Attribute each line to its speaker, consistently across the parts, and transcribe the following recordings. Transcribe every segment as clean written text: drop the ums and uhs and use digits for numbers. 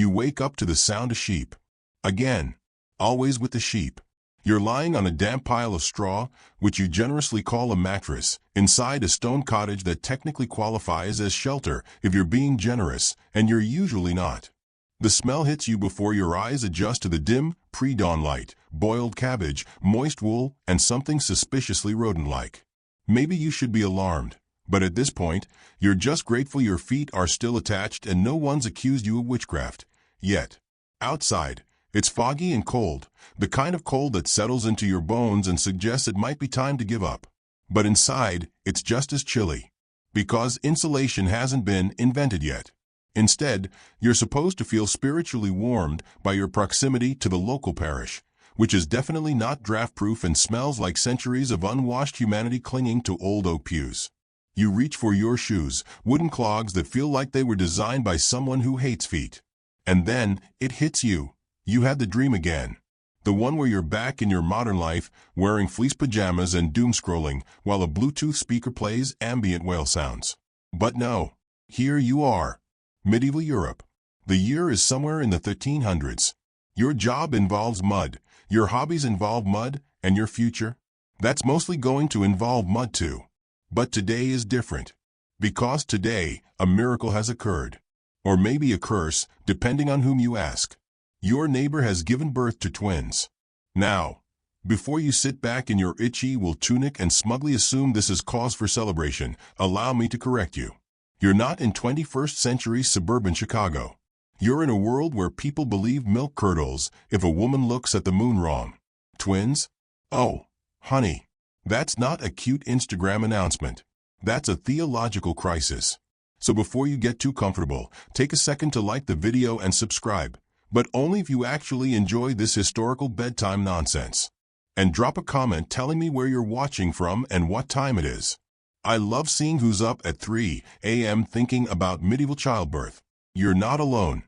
Speaker 1: You wake up to the sound of sheep. Again. Always with the sheep. You're lying on a damp pile of straw, which you generously call a mattress, inside a stone cottage that technically qualifies as shelter if you're being generous, and you're usually not. The smell hits you before your eyes adjust to the dim, pre-dawn light, boiled cabbage, moist wool, and something suspiciously rodent-like. Maybe you should be alarmed, but at this point, you're just grateful your feet are still attached and no one's accused you of witchcraft. Yet. Outside, it's foggy and cold, the kind of cold that settles into your bones and suggests it might be time to give up. But inside, it's just as chilly. Because insulation hasn't been invented yet. Instead, you're supposed to feel spiritually warmed by your proximity to the local parish, which is definitely not draft-proof and smells like centuries of unwashed humanity clinging to old oak pews. You reach for your shoes, wooden clogs that feel like they were designed by someone who hates feet. And then, it hits you. You had the dream again. The one where you're back in your modern life, wearing fleece pajamas and doom-scrolling, while a Bluetooth speaker plays ambient whale sounds. But no. Here you are. Medieval Europe. The year is somewhere in the 1300s. Your job involves mud, your hobbies involve mud, and your future? That's mostly going to involve mud too. But today is different. Because today, a miracle has occurred. Or maybe a curse, depending on whom you ask. Your neighbor has given birth to twins. Now, before you sit back in your itchy wool tunic and smugly assume this is cause for celebration, allow me to correct you. You're not in 21st century suburban Chicago. You're in a world where people believe milk curdles if a woman looks at the moon wrong. Twins? Oh, honey. That's not a cute Instagram announcement. That's a theological crisis. So before you get too comfortable, take a second to like the video and subscribe, but only if you actually enjoy this historical bedtime nonsense. And drop a comment telling me where you're watching from and what time it is. I love seeing who's up at 3 a.m. thinking about medieval childbirth. You're not alone.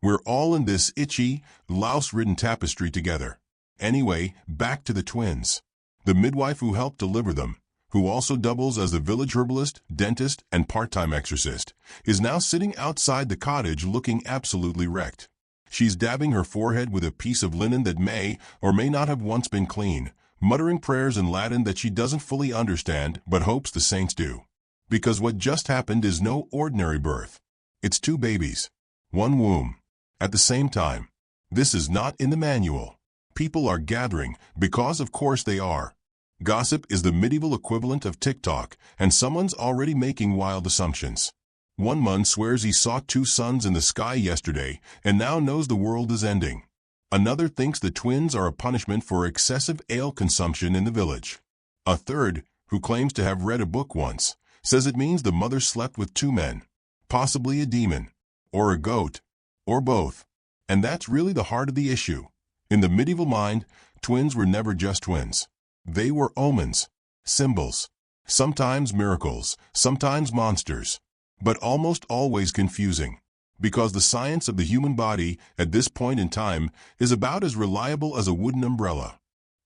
Speaker 1: We're all in this itchy, louse-ridden tapestry together. Anyway, back to the twins. The midwife who helped deliver them, who also doubles as the village herbalist, dentist, and part-time exorcist, is now sitting outside the cottage looking absolutely wrecked. She's dabbing her forehead with a piece of linen that may or may not have once been clean, muttering prayers in Latin that she doesn't fully understand but hopes the saints do. Because what just happened is no ordinary birth. It's two babies. One womb. At the same time. This is not in the manual. People are gathering, because of course they are. Gossip is the medieval equivalent of TikTok, and someone's already making wild assumptions. One man swears he saw two suns in the sky yesterday, and now knows the world is ending. Another thinks the twins are a punishment for excessive ale consumption in the village. A third, who claims to have read a book once, says it means the mother slept with two men, possibly a demon, or a goat, or both. And that's really the heart of the issue. In the medieval mind, twins were never just twins. They were omens, symbols, sometimes miracles, sometimes monsters, but almost always confusing. Because the science of the human body, at this point in time, is about as reliable as a wooden umbrella.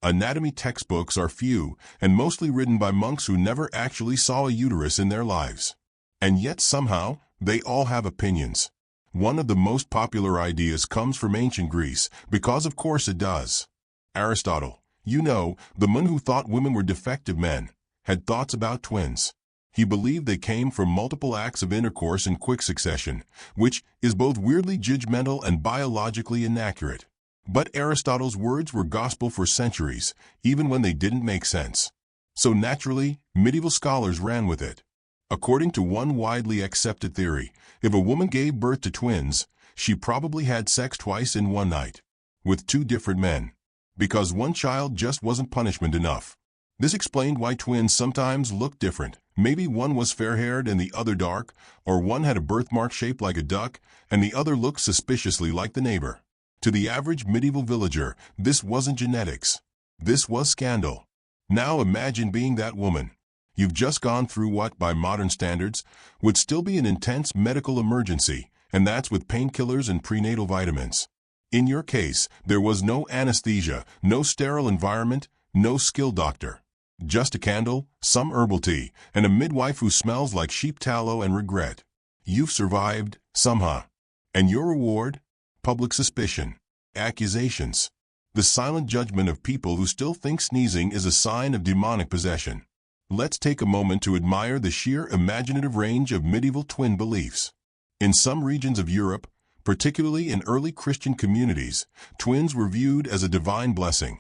Speaker 1: Anatomy textbooks are few, and mostly written by monks who never actually saw a uterus in their lives. And yet somehow, they all have opinions. One of the most popular ideas comes from ancient Greece, because of course it does. Aristotle, you know, the man who thought women were defective men, had thoughts about twins. He believed they came from multiple acts of intercourse in quick succession, which is both weirdly judgmental and biologically inaccurate. But Aristotle's words were gospel for centuries, even when they didn't make sense. So naturally, medieval scholars ran with it. According to one widely accepted theory, if a woman gave birth to twins, she probably had sex twice in one night, with two different men, because one child just wasn't punishment enough. This explained why twins sometimes looked different. Maybe one was fair-haired and the other dark, or one had a birthmark shaped like a duck, and the other looked suspiciously like the neighbor. To the average medieval villager, this wasn't genetics. This was scandal. Now imagine being that woman. You've just gone through what, by modern standards, would still be an intense medical emergency, and that's with painkillers and prenatal vitamins. In your case, there was no anesthesia, no sterile environment, no skilled doctor. Just a candle, some herbal tea, and a midwife who smells like sheep tallow and regret. You've survived, somehow. And your reward? public suspicion, accusations, the silent judgment of people who still think sneezing is a sign of demonic possession. Let's take a moment to admire the sheer imaginative range of medieval twin beliefs. In some regions of Europe, particularly in early Christian communities, twins were viewed as a divine blessing,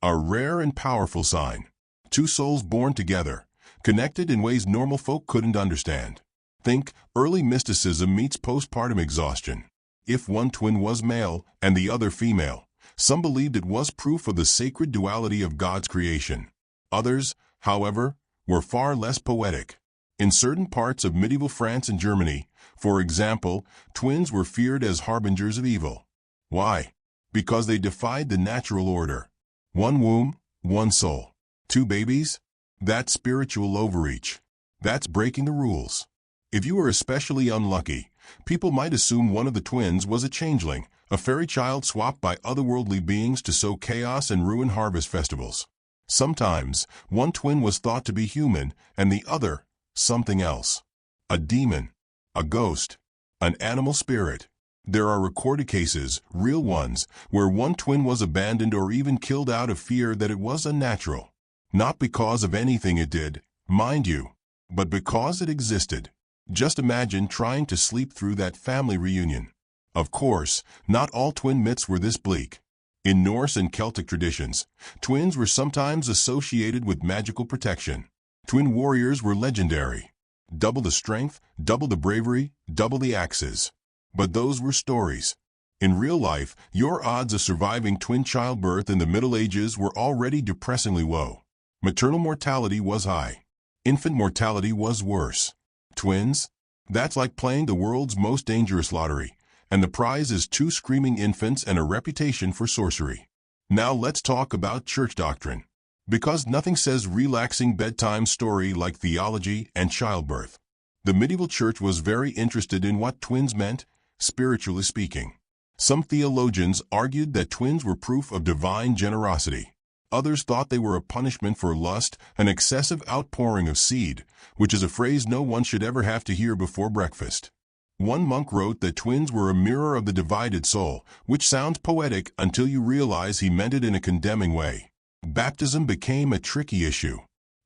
Speaker 1: a rare and powerful sign. Two souls born together, connected in ways normal folk couldn't understand. Think early mysticism meets postpartum exhaustion. If one twin was male and the other female, some believed it was proof of the sacred duality of God's creation. Others, however, were far less poetic. In certain parts of medieval France and Germany, for example, twins were feared as harbingers of evil. Why? Because they defied the natural order. One womb, one soul. Two babies? That's spiritual overreach. That's breaking the rules. If you were especially unlucky, people might assume one of the twins was a changeling, a fairy child swapped by otherworldly beings to sow chaos and ruin harvest festivals. Sometimes, one twin was thought to be human and the other, something else. A demon, a ghost, an animal spirit. There are recorded cases, real ones, where one twin was abandoned or even killed out of fear that it was unnatural. Not because of anything it did, mind you, but because it existed. Just imagine trying to sleep through that family reunion. Of course, not all twin myths were this bleak. In Norse and Celtic traditions, twins were sometimes associated with magical protection. Twin warriors were legendary. Double the strength, double the bravery, double the axes. But those were stories. In real life, your odds of surviving twin childbirth in the Middle Ages were already depressingly low. Maternal mortality was high. Infant mortality was worse. Twins? That's like playing the world's most dangerous lottery, and the prize is two screaming infants and a reputation for sorcery. Now let's talk about church doctrine. Because nothing says relaxing bedtime story like theology and childbirth. The medieval church was very interested in what twins meant, spiritually speaking. Some theologians argued that twins were proof of divine generosity. Others thought they were a punishment for lust, an excessive outpouring of seed, which is a phrase no one should ever have to hear before breakfast. One monk wrote that twins were a mirror of the divided soul, which sounds poetic until you realize he meant it in a condemning way. Baptism became a tricky issue.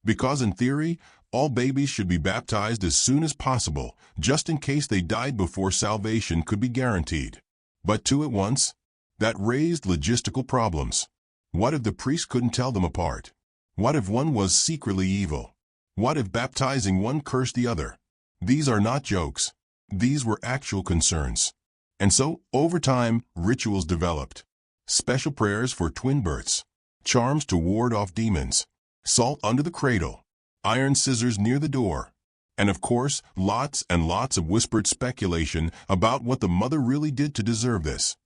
Speaker 1: Because in theory, all babies should be baptized as soon as possible, just in case they died before salvation could be guaranteed. But two at once? That raised logistical problems. What if the priest couldn't tell them apart? What if one was secretly evil? What if baptizing one cursed the other? These are not jokes. These were actual concerns. And so, over time, rituals developed. Special prayers for twin births. Charms to ward off demons. Salt under the cradle. Iron scissors near the door. And of course, lots and lots of whispered speculation about what the mother really did to deserve this.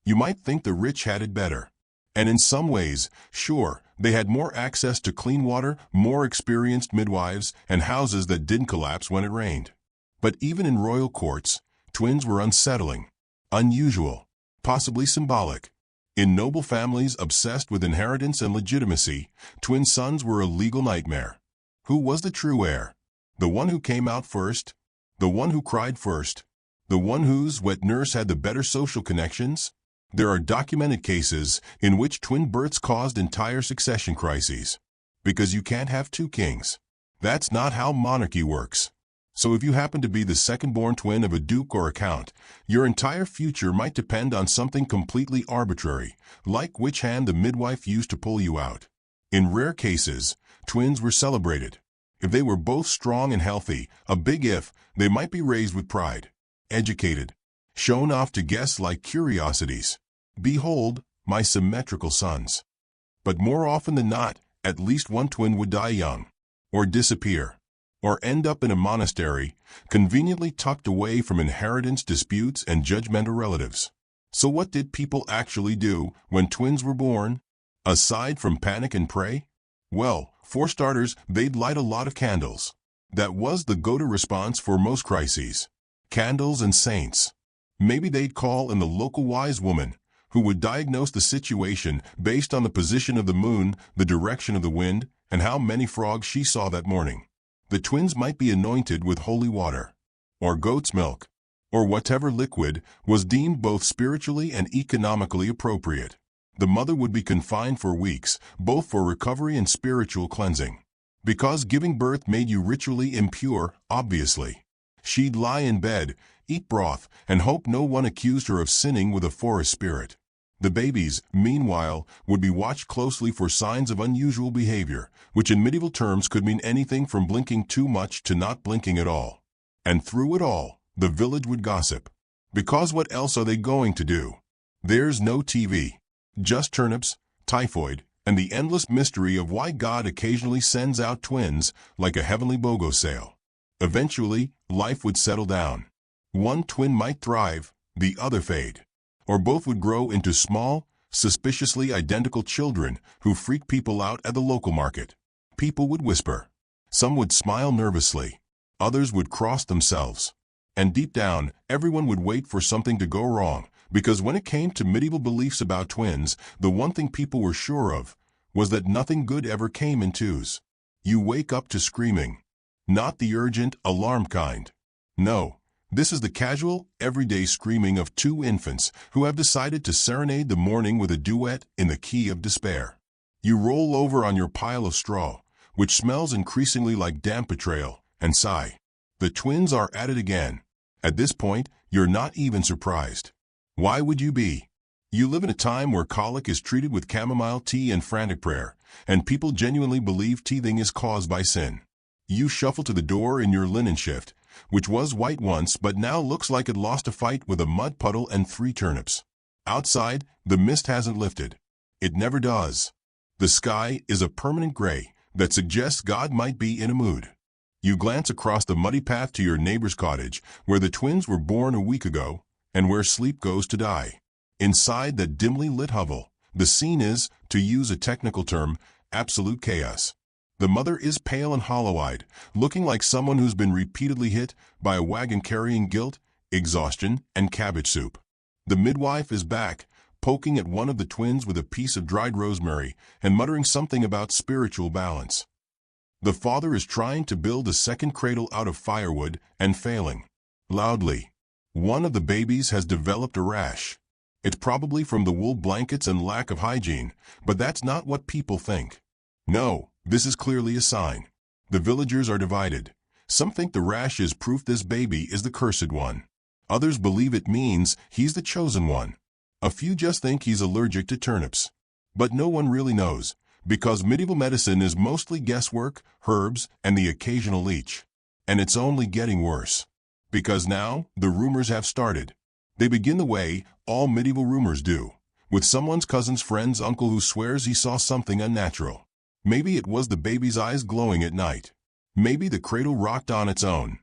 Speaker 1: You might think the rich had it better. And in some ways, sure, they had more access to clean water, more experienced midwives, and houses that didn't collapse when it rained. But even in royal courts, twins were unsettling, unusual, possibly symbolic. In noble families obsessed with inheritance and legitimacy, twin sons were a legal nightmare. Who was the true heir? The one who came out first? The one who cried first? The one whose wet nurse had the better social connections? There are documented cases in which twin births caused entire succession crises. Because you can't have two kings. That's not how monarchy works. So if you happen to be the second-born twin of a duke or a count, your entire future might depend on something completely arbitrary, like which hand the midwife used to pull you out. In rare cases, twins were celebrated. If they were both strong and healthy, a big if, they might be raised with pride, educated, shown off to guests like curiosities. Behold, my symmetrical sons. But more often than not, at least one twin would die young, or disappear, or end up in a monastery, conveniently tucked away from inheritance disputes and judgmental relatives. So what did people actually do when twins were born? Aside from panic and pray? Well, for starters, they'd light a lot of candles. That was the go-to response for most crises. Candles and saints. Maybe they'd call in the local wise woman, who would diagnose the situation based on the position of the moon, the direction of the wind, and how many frogs she saw that morning. The twins might be anointed with holy water, or goat's milk, or whatever liquid was deemed both spiritually and economically appropriate. The mother would be confined for weeks, both for recovery and spiritual cleansing. Because giving birth made you ritually impure, obviously. She'd lie in bed, eat broth, and hope no one accused her of sinning with a forest spirit. The babies, meanwhile, would be watched closely for signs of unusual behavior, which in medieval terms could mean anything from blinking too much to not blinking at all. And through it all, the village would gossip. Because what else are they going to do? There's no TV. Just turnips, typhoid, and the endless mystery of why God occasionally sends out twins like a heavenly BOGO sale. Eventually, life would settle down. One twin might thrive, the other fade. Or both would grow into small, suspiciously identical children who freak people out at the local market. People would whisper. Some would smile nervously. Others would cross themselves. And deep down, everyone would wait for something to go wrong, because when it came to medieval beliefs about twins, the one thing people were sure of was that nothing good ever came in twos. You wake up to screaming. Not the urgent, alarm kind. No, this is the casual, everyday screaming of two infants who have decided to serenade the morning with a duet in the key of despair. You roll over on your pile of straw, which smells increasingly like damp betrayal, and sigh. The twins are at it again. At this point, you're not even surprised. Why would you be? You live in a time where colic is treated with chamomile tea and frantic prayer, and people genuinely believe teething is caused by sin. You shuffle to the door in your linen shift, which was white once but now looks like it lost a fight with a mud puddle and 3 turnips. Outside, the mist hasn't lifted. It never does. The sky is a permanent gray that suggests God might be in a mood. You glance across the muddy path to your neighbor's cottage, where the twins were born a week ago, and where sleep goes to die. Inside that dimly lit hovel, the scene is, to use a technical term, absolute chaos. The mother is pale and hollow-eyed, looking like someone who's been repeatedly hit by a wagon carrying guilt, exhaustion, and cabbage soup. The midwife is back, poking at one of the twins with a piece of dried rosemary and muttering something about spiritual balance. The father is trying to build a second cradle out of firewood and failing. Loudly. One of the babies has developed a rash. It's probably from the wool blankets and lack of hygiene, but that's not what people think. No, this is clearly a sign. The villagers are divided. Some think the rash is proof this baby is the cursed one. Others believe it means he's the chosen one. A few just think he's allergic to turnips. But no one really knows, because medieval medicine is mostly guesswork, herbs, and the occasional leech. And it's only getting worse. Because now, the rumors have started. They begin the way all medieval rumors do, with someone's cousin's friend's uncle who swears he saw something unnatural. Maybe it was the baby's eyes glowing at night. Maybe the cradle rocked on its own.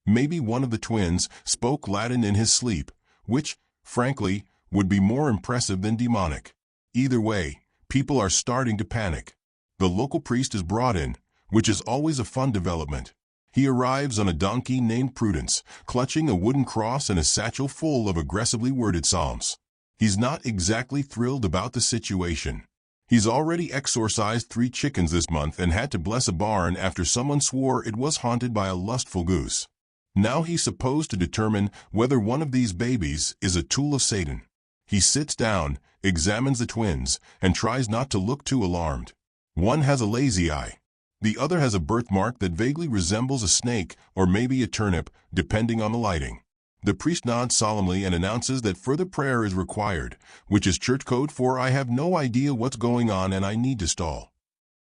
Speaker 1: Maybe one of the twins spoke Latin in his sleep, which, frankly, would be more impressive than demonic. Either way, people are starting to panic. The local priest is brought in, which is always a fun development. He arrives on a donkey named Prudence, clutching a wooden cross and a satchel full of aggressively worded psalms. He's not exactly thrilled about the situation. He's already exorcised 3 chickens this month and had to bless a barn after someone swore it was haunted by a lustful goose. Now he's supposed to determine whether one of these babies is a tool of Satan. He sits down, examines the twins, and tries not to look too alarmed. One has a lazy eye. The other has a birthmark that vaguely resembles a snake or maybe a turnip, depending on the lighting. The priest nods solemnly and announces that further prayer is required, which is church code for I have no idea what's going on and I need to stall.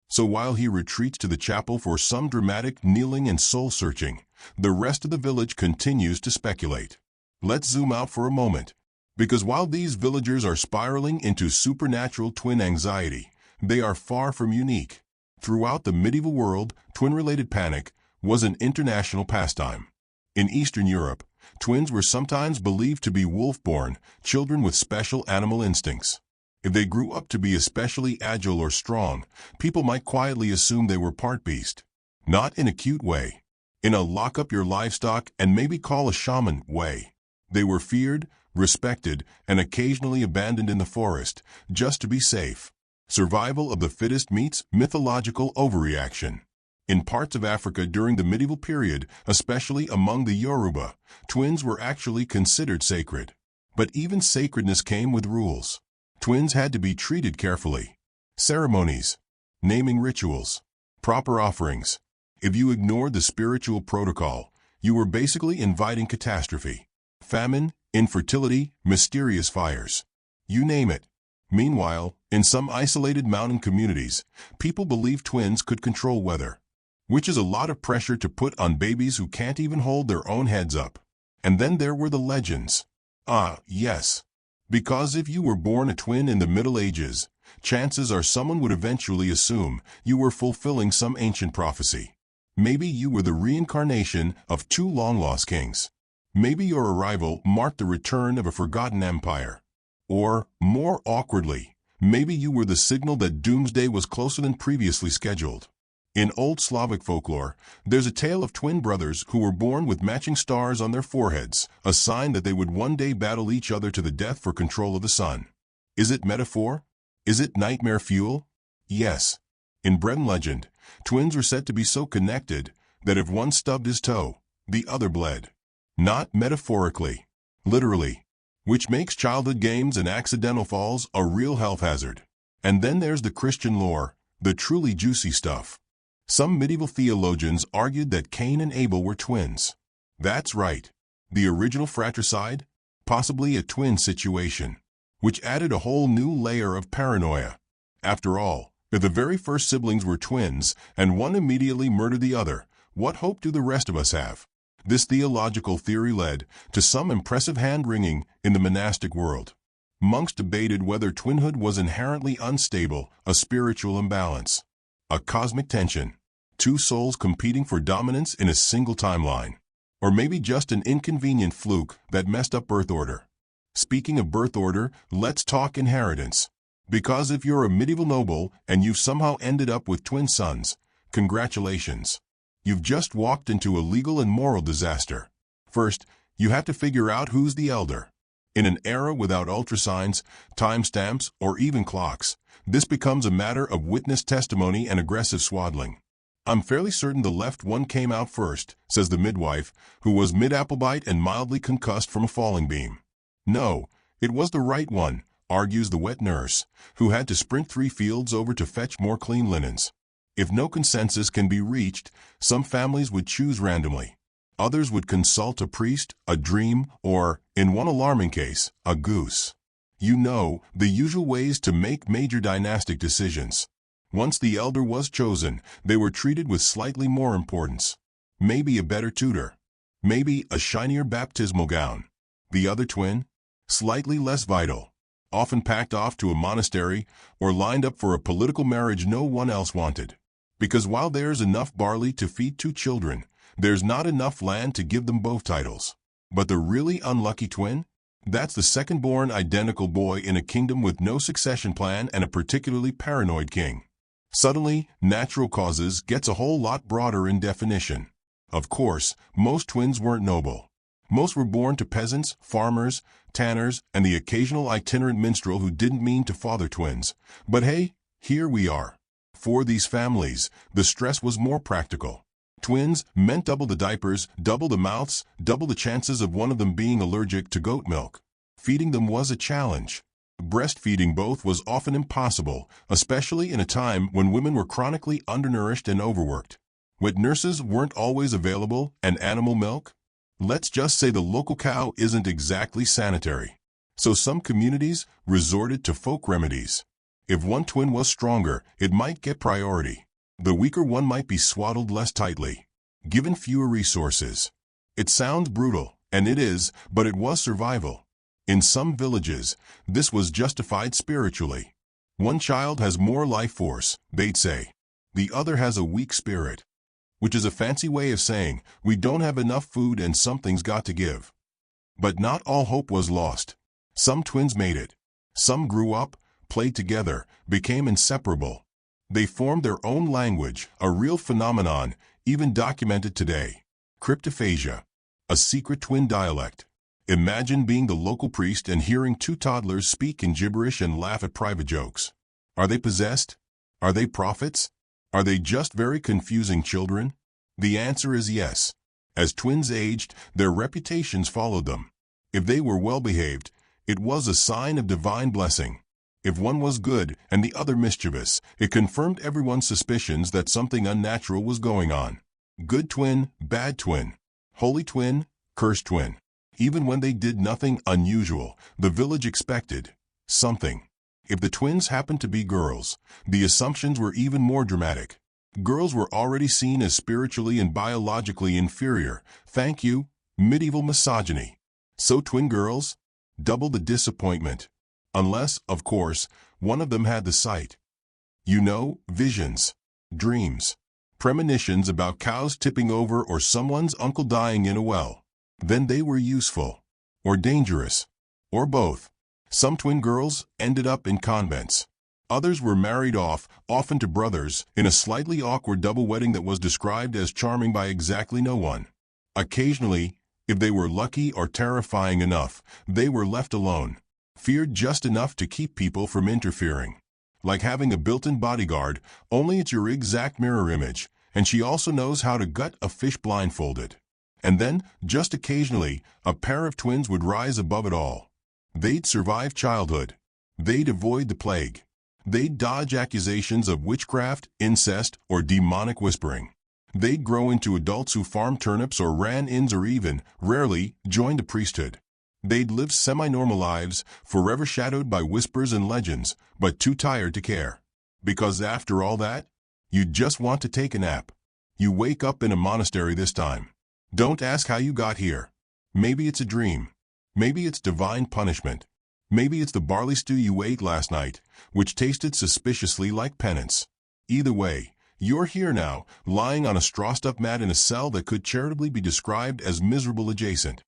Speaker 1: So while he retreats to the chapel for some dramatic kneeling and soul-searching, the rest of the village continues to speculate. Let's zoom out for a moment, because while these villagers are spiraling into supernatural twin anxiety, they are far from unique. Throughout the medieval world, twin-related panic was an international pastime. In Eastern Europe, twins were sometimes believed to be wolf-born, children with special animal instincts. If they grew up to be especially agile or strong, people might quietly assume they were part beast. Not in a cute way. In a lock-up-your-livestock and maybe call a shaman way. They were feared, respected, and occasionally abandoned in the forest, just to be safe. Survival of the fittest meets mythological overreaction. In parts of Africa during the medieval period, especially among the Yoruba, twins were actually considered sacred. But even sacredness came with rules. Twins had to be treated carefully. Ceremonies, naming rituals, proper offerings. If you ignored the spiritual protocol, you were basically inviting catastrophe. Famine, infertility, mysterious fires. You name it. Meanwhile, in some isolated mountain communities, people believed twins could control weather, which is a lot of pressure to put on babies who can't even hold their own heads up. And then there were the legends. Ah, yes. Because if you were born a twin in the Middle Ages, chances are someone would eventually assume you were fulfilling some ancient prophecy. Maybe you were the reincarnation of two long-lost kings. Maybe your arrival marked the return of a forgotten empire. Or, more awkwardly, maybe you were the signal that doomsday was closer than previously scheduled. In old Slavic folklore, there's a tale of twin brothers who were born with matching stars on their foreheads, a sign that they would one day battle each other to the death for control of the sun. Is it metaphor? Is it nightmare fuel? Yes. In Breton legend, twins were said to be so connected that if one stubbed his toe, the other bled. Not metaphorically, literally. Which makes childhood games and accidental falls a real health hazard. And then there's the Christian lore, the truly juicy stuff. Some medieval theologians argued that Cain and Abel were twins. That's right. The original fratricide? Possibly a twin situation, which added a whole new layer of paranoia. After all, if the very first siblings were twins and one immediately murdered the other, what hope do the rest of us have? This theological theory led to some impressive hand-wringing in the monastic world. Monks debated whether twinhood was inherently unstable, a spiritual imbalance, a cosmic tension, two souls competing for dominance in a single timeline, or maybe just an inconvenient fluke that messed up birth order. Speaking of birth order, let's talk inheritance. Because if you're a medieval noble and you've somehow ended up with twin sons, congratulations. You've just walked into a legal and moral disaster. First, you have to figure out who's the elder. In an era without ultrasigns, timestamps, or even clocks, this becomes a matter of witness testimony and aggressive swaddling. I'm fairly certain the left one came out first, says the midwife, who was mid-Applebite and mildly concussed from a falling beam. No, it was the right one, argues the wet nurse, who had to sprint 3 fields over to fetch more clean linens. If no consensus can be reached, some families would choose randomly. Others would consult a priest, a dream, or, in one alarming case, a goose. You know, the usual ways to make major dynastic decisions. Once the elder was chosen, they were treated with slightly more importance. Maybe a better tutor. Maybe a shinier baptismal gown. The other twin? Slightly less vital. Often packed off to a monastery or lined up for a political marriage no one else wanted. Because while there's enough barley to feed 2 children, there's not enough land to give them both titles. But the really unlucky twin? That's the second-born identical boy in a kingdom with no succession plan and a particularly paranoid king. Suddenly, natural causes gets a whole lot broader in definition. Of course, most twins weren't noble. Most were born to peasants, farmers, tanners, and the occasional itinerant minstrel who didn't mean to father twins. But hey, here we are. For these families, the stress was more practical. Twins meant double the diapers, double the mouths, double the chances of one of them being allergic to goat milk. Feeding them was a challenge. Breastfeeding both was often impossible, especially in a time when women were chronically undernourished and overworked. Wet nurses weren't always available, and animal milk? Let's just say the local cow isn't exactly sanitary. So some communities resorted to folk remedies. If one twin was stronger, it might get priority. The weaker one might be swaddled less tightly, given fewer resources. It sounds brutal, and it is, but it was survival. In some villages, this was justified spiritually. One child has more life force, they'd say. The other has a weak spirit. Which is a fancy way of saying, we don't have enough food and something's got to give. But not all hope was lost. Some twins made it. Some grew up, played together, became inseparable. They formed their own language, a real phenomenon, even documented today. Cryptophagia, a secret twin dialect. Imagine being the local priest and hearing 2 toddlers speak in gibberish and laugh at private jokes. Are they possessed? Are they prophets? Are they just very confusing children? The answer is yes. As twins aged, their reputations followed them. If they were well-behaved, it was a sign of divine blessing. If one was good and the other mischievous, it confirmed everyone's suspicions that something unnatural was going on. Good twin, bad twin. Holy twin, cursed twin. Even when they did nothing unusual, the village expected something. If the twins happened to be girls, the assumptions were even more dramatic. Girls were already seen as spiritually and biologically inferior. Thank you, medieval misogyny. So twin girls? Double the disappointment. Unless, of course, one of them had the sight. You know, visions, dreams, premonitions about cows tipping over or someone's uncle dying in a well. Then they were useful. Or dangerous. Or both. Some twin girls ended up in convents. Others were married off, often to brothers, in a slightly awkward double wedding that was described as charming by exactly no one. Occasionally, if they were lucky or terrifying enough, they were left alone, feared just enough to keep people from interfering. Like having a built-in bodyguard, only it's your exact mirror image, and she also knows how to gut a fish blindfolded. And then, just occasionally, a pair of twins would rise above it all. They'd survive childhood. They'd avoid the plague. They'd dodge accusations of witchcraft, incest, or demonic whispering. They'd grow into adults who farmed turnips or ran inns or even, rarely, joined the priesthood. They'd live semi-normal lives, forever shadowed by whispers and legends, but too tired to care. Because after all that, you just want to take a nap. You wake up in a monastery this time. Don't ask how you got here. Maybe it's a dream. Maybe it's divine punishment. Maybe it's the barley stew you ate last night, which tasted suspiciously like penance. Either way, you're here now, lying on a straw-stuffed mat in a cell that could charitably be described as miserable adjacent.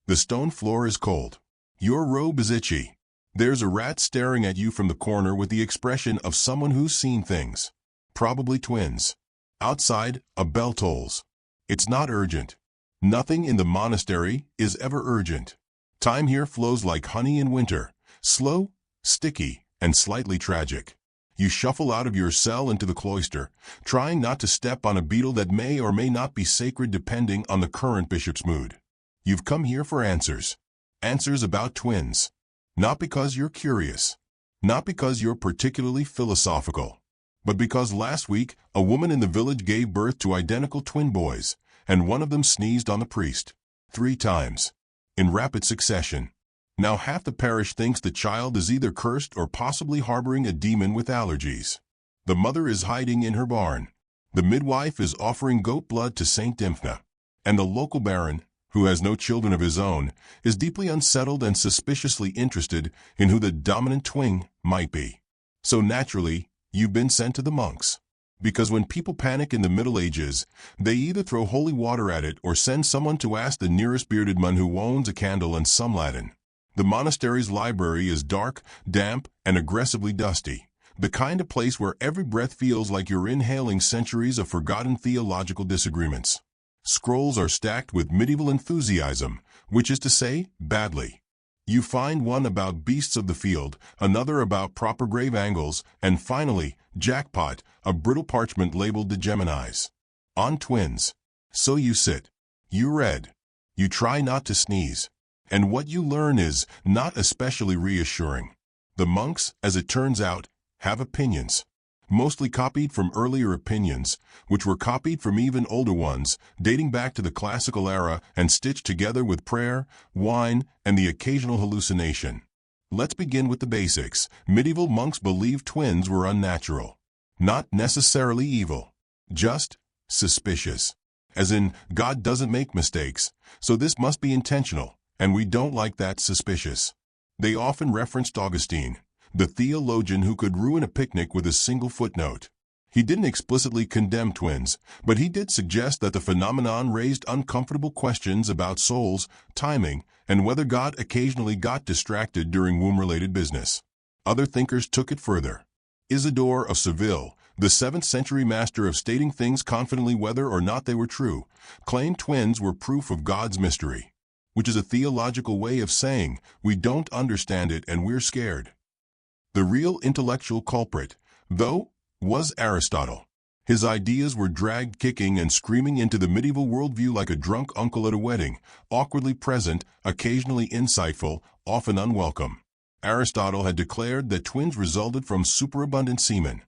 Speaker 1: The stone floor is cold. Your robe is itchy. There's a rat staring at you from the corner with the expression of someone who's seen things. Probably twins. Outside, a bell tolls. It's not urgent. Nothing in the monastery is ever urgent. Time here flows like honey in winter, slow, sticky, and slightly tragic. You shuffle out of your cell into the cloister, trying not to step on a beetle that may or may not be sacred depending on the current bishop's mood. You've come here for answers. Answers about twins. Not because you're curious. Not because you're particularly philosophical. But because last week, a woman in the village gave birth to identical twin boys, and one of them sneezed on the priest. 3 times. In rapid succession. Now half the parish thinks the child is either cursed or possibly harboring a demon with allergies. The mother is hiding in her barn. The midwife is offering goat blood to Saint Dymphna. And the local baron, who has no children of his own, is deeply unsettled and suspiciously interested in who the dominant twin might be. So naturally, you've been sent to the monks. Because when people panic in the Middle Ages, they either throw holy water at it or send someone to ask the nearest bearded man who owns a candle and some Latin. The monastery's library is dark, damp, and aggressively dusty, the kind of place where every breath feels like you're inhaling centuries of forgotten theological disagreements. Scrolls are stacked with medieval enthusiasm, which is to say, badly. You find one about beasts of the field, another about proper grave angles, and finally, jackpot, a brittle parchment labeled the Geminis. On twins. So you sit. You read. You try not to sneeze. And what you learn is not especially reassuring. The monks, as it turns out, have opinions. Mostly copied from earlier opinions, which were copied from even older ones, dating back to the classical era and stitched together with prayer, wine, and the occasional hallucination. Let's begin with the basics. Medieval monks believed twins were unnatural. Not necessarily evil. Just suspicious. As in, God doesn't make mistakes, so this must be intentional, and we don't like that suspicious. They often referenced Augustine, the theologian who could ruin a picnic with a single footnote. He didn't explicitly condemn twins, but he did suggest that the phenomenon raised uncomfortable questions about souls, timing, and whether God occasionally got distracted during womb-related business. Other thinkers took it further. Isidore of Seville, the 7th century master of stating things confidently whether or not they were true, claimed twins were proof of God's mystery, which is a theological way of saying we don't understand it and we're scared. The real intellectual culprit, though, was Aristotle. His ideas were dragged kicking and screaming into the medieval worldview like a drunk uncle at a wedding, awkwardly present, occasionally insightful, often unwelcome. Aristotle had declared that twins resulted from superabundant semen.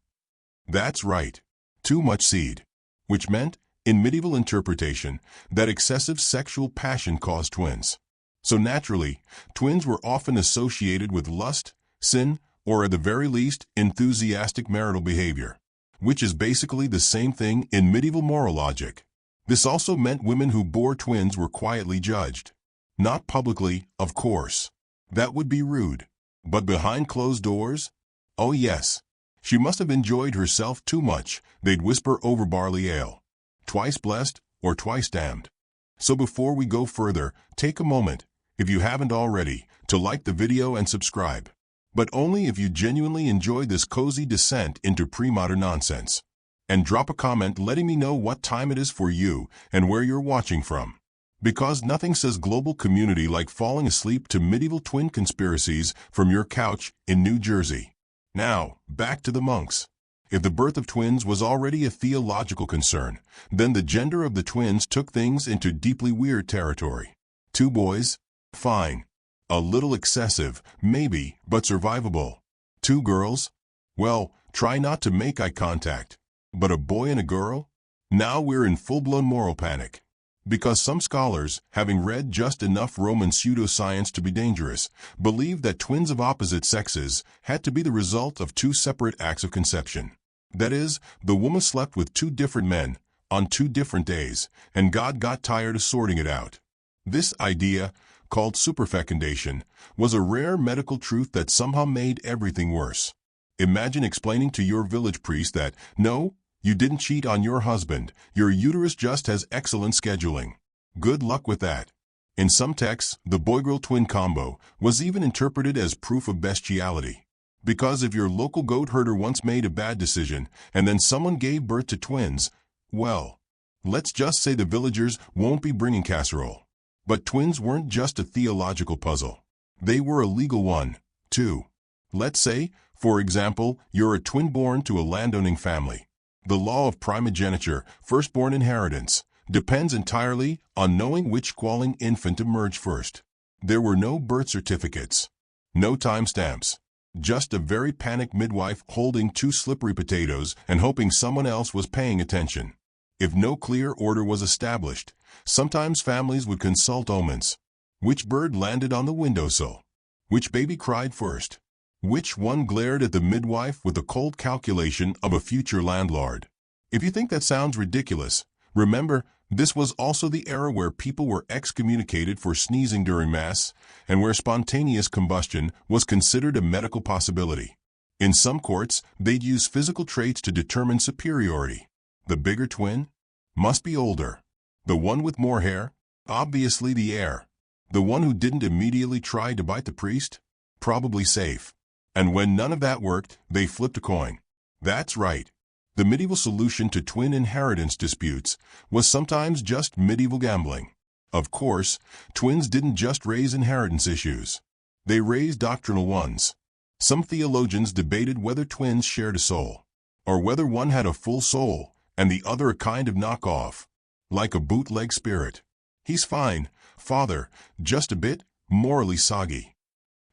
Speaker 1: That's right, too much seed. Which meant, in medieval interpretation, that excessive sexual passion caused twins. So naturally, twins were often associated with lust, sin, or at the very least, enthusiastic marital behavior, which is basically the same thing in medieval moral logic. This also meant women who bore twins were quietly judged. Not publicly, of course. That would be rude. But behind closed doors? Oh yes. She must have enjoyed herself too much, they'd whisper over barley ale. Twice blessed, or twice damned. So before we go further, take a moment, if you haven't already, to like the video and subscribe. But only if you genuinely enjoyed this cozy descent into pre-modern nonsense. And drop a comment letting me know what time it is for you and where you're watching from. Because nothing says global community like falling asleep to medieval twin conspiracies from your couch in New Jersey. Now, back to the monks. If the birth of twins was already a theological concern, then the gender of the twins took things into deeply weird territory. 2 boys? Fine. A little excessive, maybe, but survivable. 2 girls? Well, try not to make eye contact. But a boy and a girl? Now we're in full-blown moral panic. Because some scholars, having read just enough Roman pseudoscience to be dangerous, believed that twins of opposite sexes had to be the result of 2 separate acts of conception. That is, the woman slept with 2 different men, on 2 different days, and God got tired of sorting it out. This idea, called superfecundation, was a rare medical truth that somehow made everything worse. Imagine explaining to your village priest that, no, you didn't cheat on your husband, your uterus just has excellent scheduling. Good luck with that. In some texts, the boy-girl twin combo was even interpreted as proof of bestiality. Because if your local goat herder once made a bad decision and then someone gave birth to twins, well, let's just say the villagers won't be bringing casserole. But twins weren't just a theological puzzle. They were a legal one, too. Let's say, for example, you're a twin born to a landowning family. The law of primogeniture, firstborn inheritance, depends entirely on knowing which squalling infant emerged first. There were no birth certificates, no timestamps, just a very panicked midwife holding 2 slippery potatoes and hoping someone else was paying attention. If no clear order was established, sometimes families would consult omens. Which bird landed on the windowsill? Which baby cried first? Which one glared at the midwife with the cold calculation of a future landlord? If you think that sounds ridiculous, remember, this was also the era where people were excommunicated for sneezing during Mass, and where spontaneous combustion was considered a medical possibility. In some courts, they'd use physical traits to determine superiority. The bigger twin? Must be older. The one with more hair? Obviously the heir. The one who didn't immediately try to bite the priest? Probably safe. And when none of that worked, they flipped a coin. That's right. The medieval solution to twin inheritance disputes was sometimes just medieval gambling. Of course, twins didn't just raise inheritance issues. They raised doctrinal ones. Some theologians debated whether twins shared a soul, or whether one had a full soul and the other a kind of knockoff, like a bootleg spirit. He's fine, Father, just a bit morally soggy.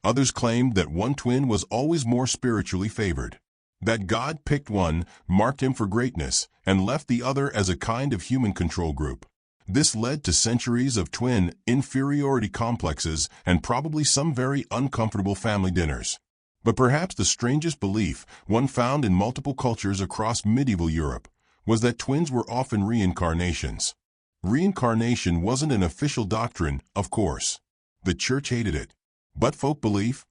Speaker 1: Others claimed that one twin was always more spiritually favored, that God picked one, marked him for greatness, and left the other as a kind of human control group. This led to centuries of twin inferiority complexes and probably some very uncomfortable family dinners. But perhaps the strangest belief one found in multiple cultures across medieval Europe was that twins were often reincarnations. Reincarnation wasn't an official doctrine, of course. The church hated it. But folk belief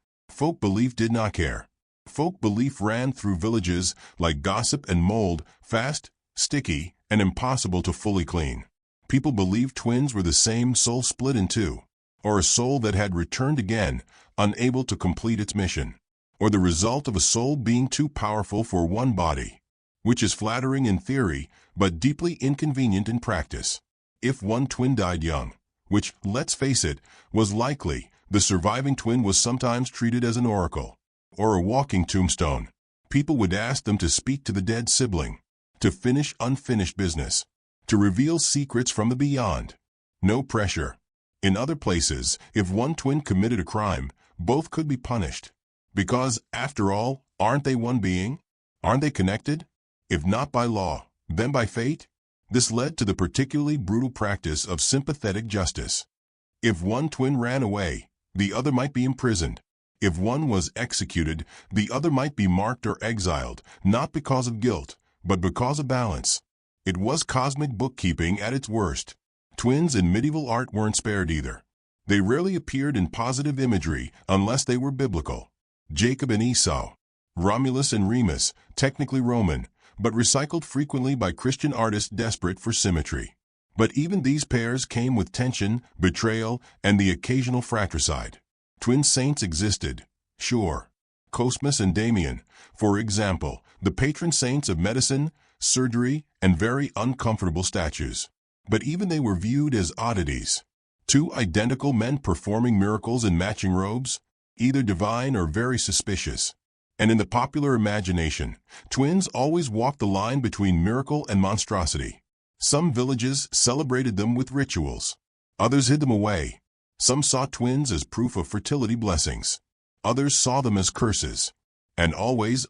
Speaker 1: did not care. Folk belief ran through villages like gossip and mold, fast, sticky, and impossible to fully clean. People believed twins were the same soul split in 2, or a soul that had returned again, unable to complete its mission, or the result of a soul being too powerful for one body, which is flattering in theory, but deeply inconvenient in practice. If one twin died young, which, let's face it, was likely, the surviving twin was sometimes treated as an oracle, or a walking tombstone. People would ask them to speak to the dead sibling, to finish unfinished business, to reveal secrets from the beyond. No pressure. In other places, if one twin committed a crime, both could be punished. Because, after all, aren't they one being? Aren't they connected? If not by law, then by fate? This led to the particularly brutal practice of sympathetic justice. If one twin ran away, the other might be imprisoned. If one was executed, the other might be marked or exiled, not because of guilt, but because of balance. It was cosmic bookkeeping at its worst. Twins in medieval art weren't spared either. They rarely appeared in positive imagery unless they were biblical. Jacob and Esau, Romulus and Remus, technically Roman, but recycled frequently by Christian artists desperate for symmetry. But even these pairs came with tension, betrayal, and the occasional fratricide. Twin saints existed, sure. Cosmas and Damian, for example, the patron saints of medicine, surgery, and very uncomfortable statues. But even they were viewed as oddities. Two identical men performing miracles in matching robes, either divine or very suspicious. And in the popular imagination, twins always walked the line between miracle and monstrosity. Some villages celebrated them with rituals. Others hid them away. Some saw twins as proof of fertility blessings. Others saw them as curses. And always,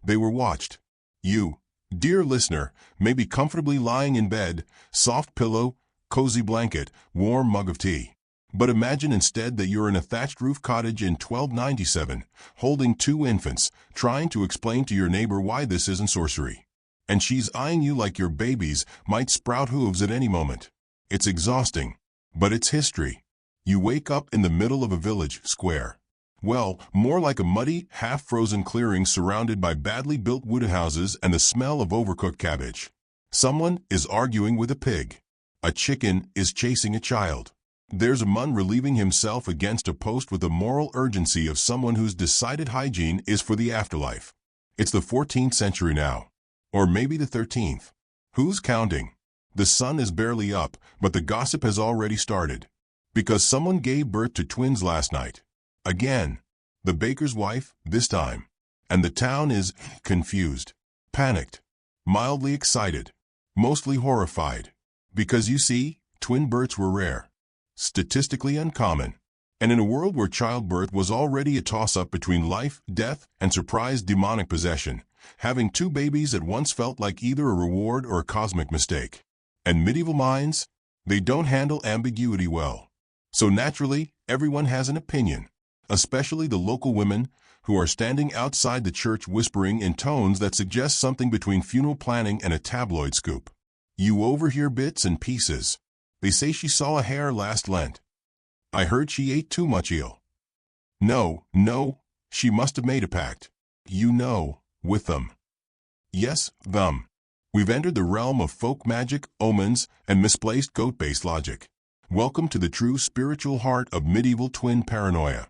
Speaker 1: they were watched. You, dear listener, may be comfortably lying in bed, soft pillow, cozy blanket, warm mug of tea. But imagine instead that you're in a thatched roof cottage in 1297, holding two infants, trying to explain to your neighbor why this isn't sorcery. And she's eyeing you like your babies might sprout hooves at any moment. It's exhausting, but it's history. You wake up in the middle of a village square. Well, more like a muddy, half-frozen clearing surrounded by badly built wooden houses and the smell of overcooked cabbage. Someone is arguing with a pig. A chicken is chasing a child. There's a man relieving himself against a post with the moral urgency of someone whose decided hygiene is for the afterlife. It's the 14th century now. Or maybe the 13th. Who's counting? The sun is barely up, but the gossip has already started. Because someone gave birth to twins last night. Again. The baker's wife, this time. And the town is confused, panicked, mildly excited, mostly horrified. Because you see, twin births were rare. Statistically uncommon. And in a world where childbirth was already a toss-up between life, death, and surprise demonic possession, having two babies at once felt like either a reward or a cosmic mistake. And medieval minds? They don't handle ambiguity well. So naturally, everyone has an opinion, especially the local women who are standing outside the church whispering in tones that suggest something between funeral planning and a tabloid scoop. You overhear bits and pieces. They say she saw a hare last Lent. I heard she ate too much eel. No, she must have made a pact. With them. Yes, them. We've entered the realm of folk magic, omens, and misplaced goat-based logic. Welcome to the true spiritual heart of medieval twin paranoia.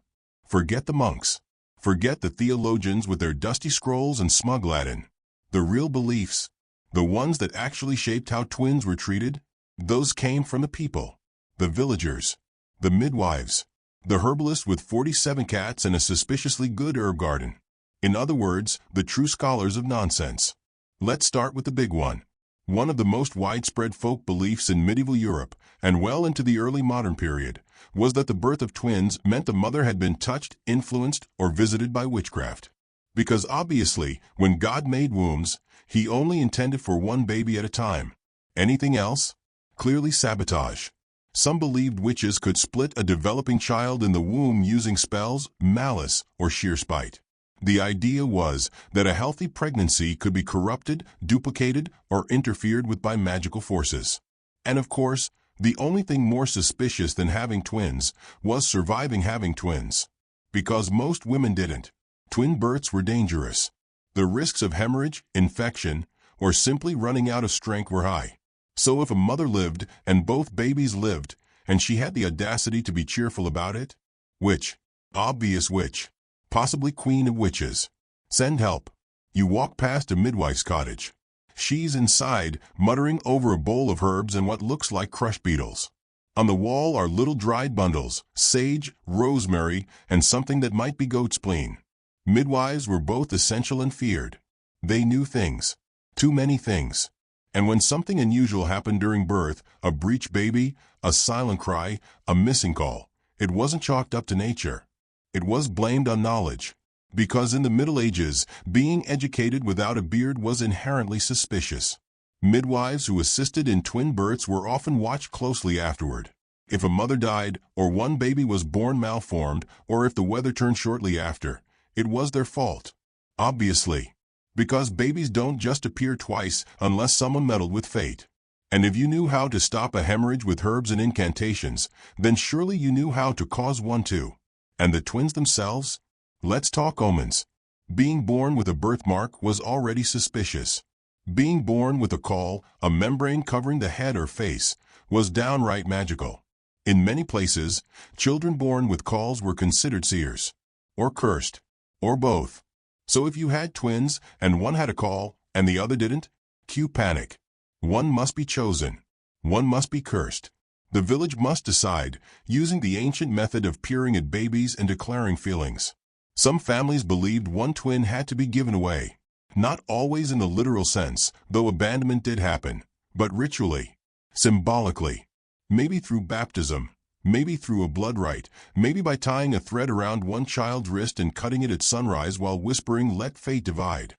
Speaker 1: Forget the monks. Forget the theologians with their dusty scrolls and smug Latin. The real beliefs, the ones that actually shaped how twins were treated, those came from the people, the villagers, the midwives, the herbalist with 47 cats and a suspiciously good herb garden. In other words, the true scholars of nonsense. Let's start with the big one. One of the most widespread folk beliefs in medieval Europe, and well into the early modern period, was that the birth of twins meant the mother had been touched, influenced, or visited by witchcraft. Because obviously, when God made wombs, he only intended for one baby at a time. Anything else? Clearly sabotage. Some believed witches could split a developing child in the womb using spells, malice, or sheer spite. The idea was that a healthy pregnancy could be corrupted, duplicated, or interfered with by magical forces. And of course, the only thing more suspicious than having twins was surviving having twins. Because most women didn't. Twin births were dangerous. The risks of hemorrhage, infection, or simply running out of strength were high. So if a mother lived and both babies lived, and she had the audacity to be cheerful about it, witch, obvious witch, possibly queen of witches. Send help. You walk past a midwife's cottage. She's inside, muttering over a bowl of herbs and what looks like crushed beetles. On the wall are little dried bundles, sage, rosemary, and something that might be goat spleen. Midwives were both essential and feared. They knew things. Too many things. And when something unusual happened during birth, a breech baby, a silent cry, a missing call, it wasn't chalked up to nature. It was blamed on knowledge. Because in the Middle Ages, being educated without a beard was inherently suspicious. Midwives who assisted in twin births were often watched closely afterward. If a mother died, or one baby was born malformed, or if the weather turned shortly after, it was their fault. Obviously. Because babies don't just appear twice unless someone meddled with fate. And if you knew how to stop a hemorrhage with herbs and incantations, then surely you knew how to cause one too. And the twins themselves? Let's talk omens. Being born with a birthmark was already suspicious. Being born with a caul, a membrane covering the head or face, was downright magical. In many places, children born with cauls were considered seers, or cursed, or both. So if you had twins, and one had a caul, and the other didn't, cue panic. One must be chosen. One must be cursed. The village must decide, using the ancient method of peering at babies and declaring feelings. Some families believed one twin had to be given away. Not always in the literal sense, though abandonment did happen, but ritually, symbolically. Maybe through baptism, maybe through a blood rite, maybe by tying a thread around one child's wrist and cutting it at sunrise while whispering, "Let fate divide."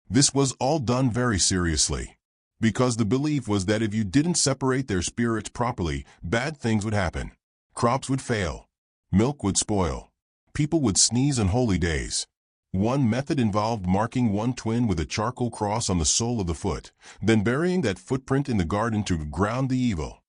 Speaker 1: This was all done very seriously, because the belief was that if you didn't separate their spirits properly, bad things would happen. Crops would fail. Milk would spoil. People would sneeze on holy days. One method involved marking one twin with a charcoal cross on the sole of the foot, then burying that footprint in the garden to ground the evil.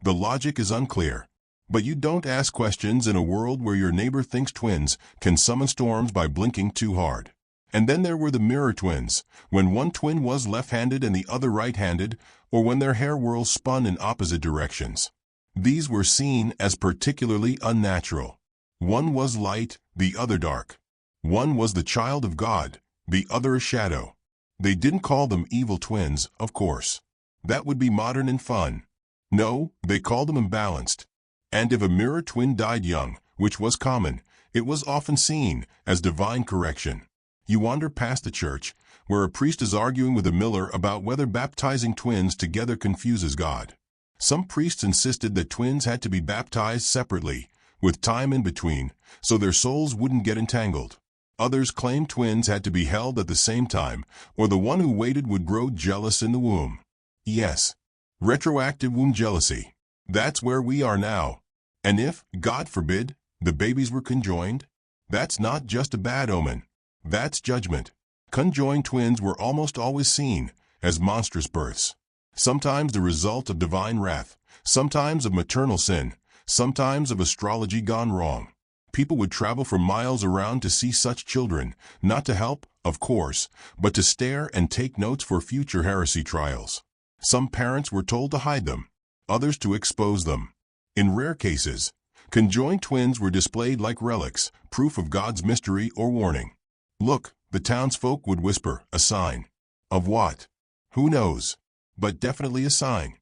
Speaker 1: The logic is unclear. But you don't ask questions in a world where your neighbor thinks twins can summon storms by blinking too hard. And then there were the mirror twins, when one twin was left-handed and the other right-handed, or when their hair whorls spun in opposite directions. These were seen as particularly unnatural. One was light, the other dark. One was the child of God, the other a shadow. They didn't call them evil twins, of course. That would be modern and fun. No, they called them imbalanced. And if a mirror twin died young, which was common, it was often seen as divine correction. You wander past the church, where a priest is arguing with a miller about whether baptizing twins together confuses God. Some priests insisted that twins had to be baptized separately, with time in between, so their souls wouldn't get entangled. Others claimed twins had to be held at the same time, or the one who waited would grow jealous in the womb. Yes, retroactive womb jealousy. That's where we are now. And if, God forbid, the babies were conjoined, that's not just a bad omen. That's judgment. Conjoined twins were almost always seen as monstrous births. Sometimes the result of divine wrath, sometimes of maternal sin, sometimes of astrology gone wrong. People would travel for miles around to see such children, not to help, of course, but to stare and take notes for future heresy trials. Some parents were told to hide them, others to expose them. In rare cases, conjoined twins were displayed like relics, proof of God's mystery or warning. Look, the townsfolk would whisper, a sign. Of what? Who knows? But definitely a sign.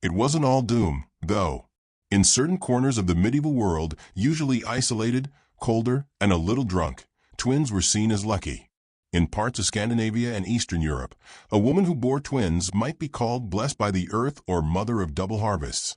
Speaker 1: It wasn't all doom, though. In certain corners of the medieval world, usually isolated, colder, and a little drunk, twins were seen as lucky. In parts of Scandinavia and Eastern Europe, a woman who bore twins might be called blessed by the earth or mother of double harvests.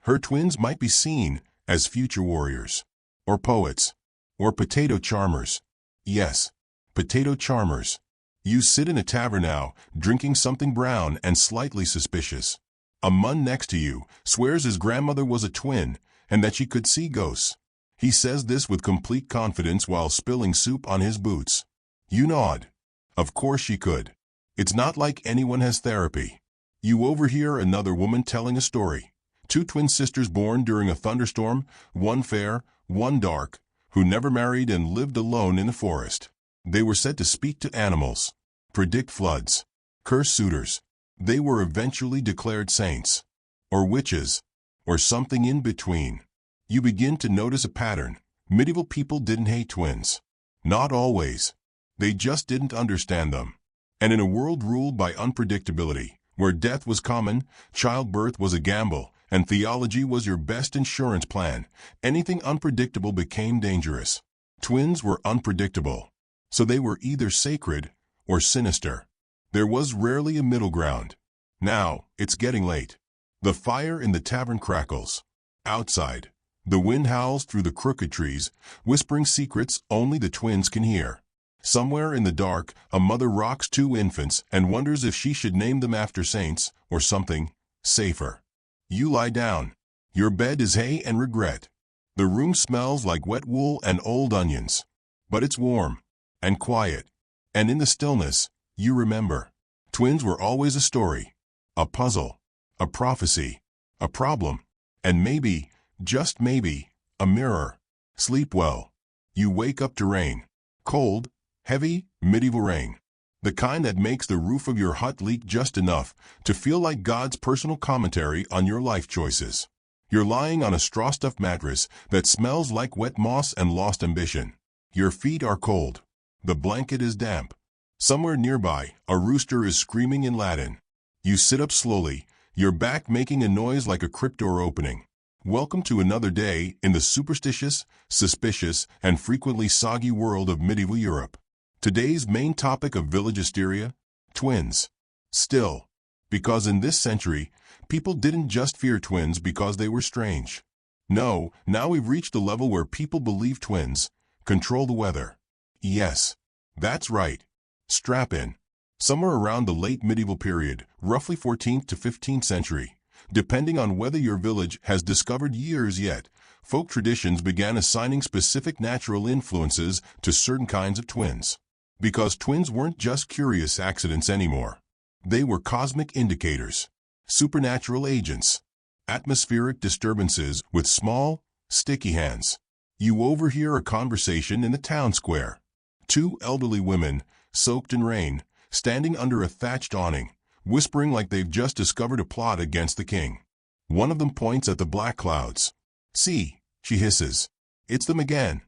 Speaker 1: Her twins might be seen as future warriors, or poets, or potato charmers. Yes, potato charmers. You sit in a tavern now, drinking something brown and slightly suspicious. A man next to you swears his grandmother was a twin and that she could see ghosts. He says this with complete confidence while spilling soup on his boots. You nod. Of course she could. It's not like anyone has therapy. You overhear another woman telling a story. Two twin sisters born during a thunderstorm, one fair, one dark, who never married and lived alone in the forest. They were said to speak to animals, predict floods, curse suitors. They were eventually declared saints, or witches, or something in between. You begin to notice a pattern. Medieval people didn't hate twins. Not always. They just didn't understand them. And in a world ruled by unpredictability, where death was common, childbirth was a gamble, and theology was your best insurance plan, anything unpredictable became dangerous. Twins were unpredictable, so they were either sacred or sinister. There was rarely a middle ground. Now, it's getting late. The fire in the tavern crackles. Outside, the wind howls through the crooked trees, whispering secrets only the twins can hear. Somewhere in the dark, a mother rocks two infants and wonders if she should name them after saints or something safer. You lie down. Your bed is hay and regret. The room smells like wet wool and old onions. But it's warm and quiet. And in the stillness, you remember. Twins were always a story, a puzzle, a prophecy, a problem, and maybe, just maybe, a mirror. Sleep well. You wake up to rain. Cold, heavy, medieval rain. The kind that makes the roof of your hut leak just enough to feel like God's personal commentary on your life choices. You're lying on a straw-stuffed mattress that smells like wet moss and lost ambition. Your feet are cold. The blanket is damp. Somewhere nearby, a rooster is screaming in Latin. You sit up slowly, your back making a noise like a crypt door opening. Welcome to another day in the superstitious, suspicious, and frequently soggy world of medieval Europe. Today's main topic of village hysteria? Twins. Still, because in this century, people didn't just fear twins because they were strange. No, now we've reached the level where people believe twins control the weather. Yes, that's right. Strap in. Somewhere around the late medieval period, roughly 14th to 15th century, depending on whether your village has discovered years yet, folk traditions began assigning specific natural influences to certain kinds of twins. Because twins weren't just curious accidents anymore. They were cosmic indicators, supernatural agents, atmospheric disturbances with small, sticky hands. You overhear a conversation in the town square. Two elderly women, soaked in rain, standing under a thatched awning, whispering like they've just discovered a plot against the king. One of them points at the black clouds. "See," she hisses. "It's them again."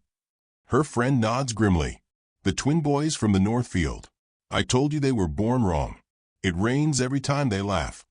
Speaker 1: Her friend nods grimly. "The twin boys from the North Field. I told you they were born wrong. It rains every time they laugh."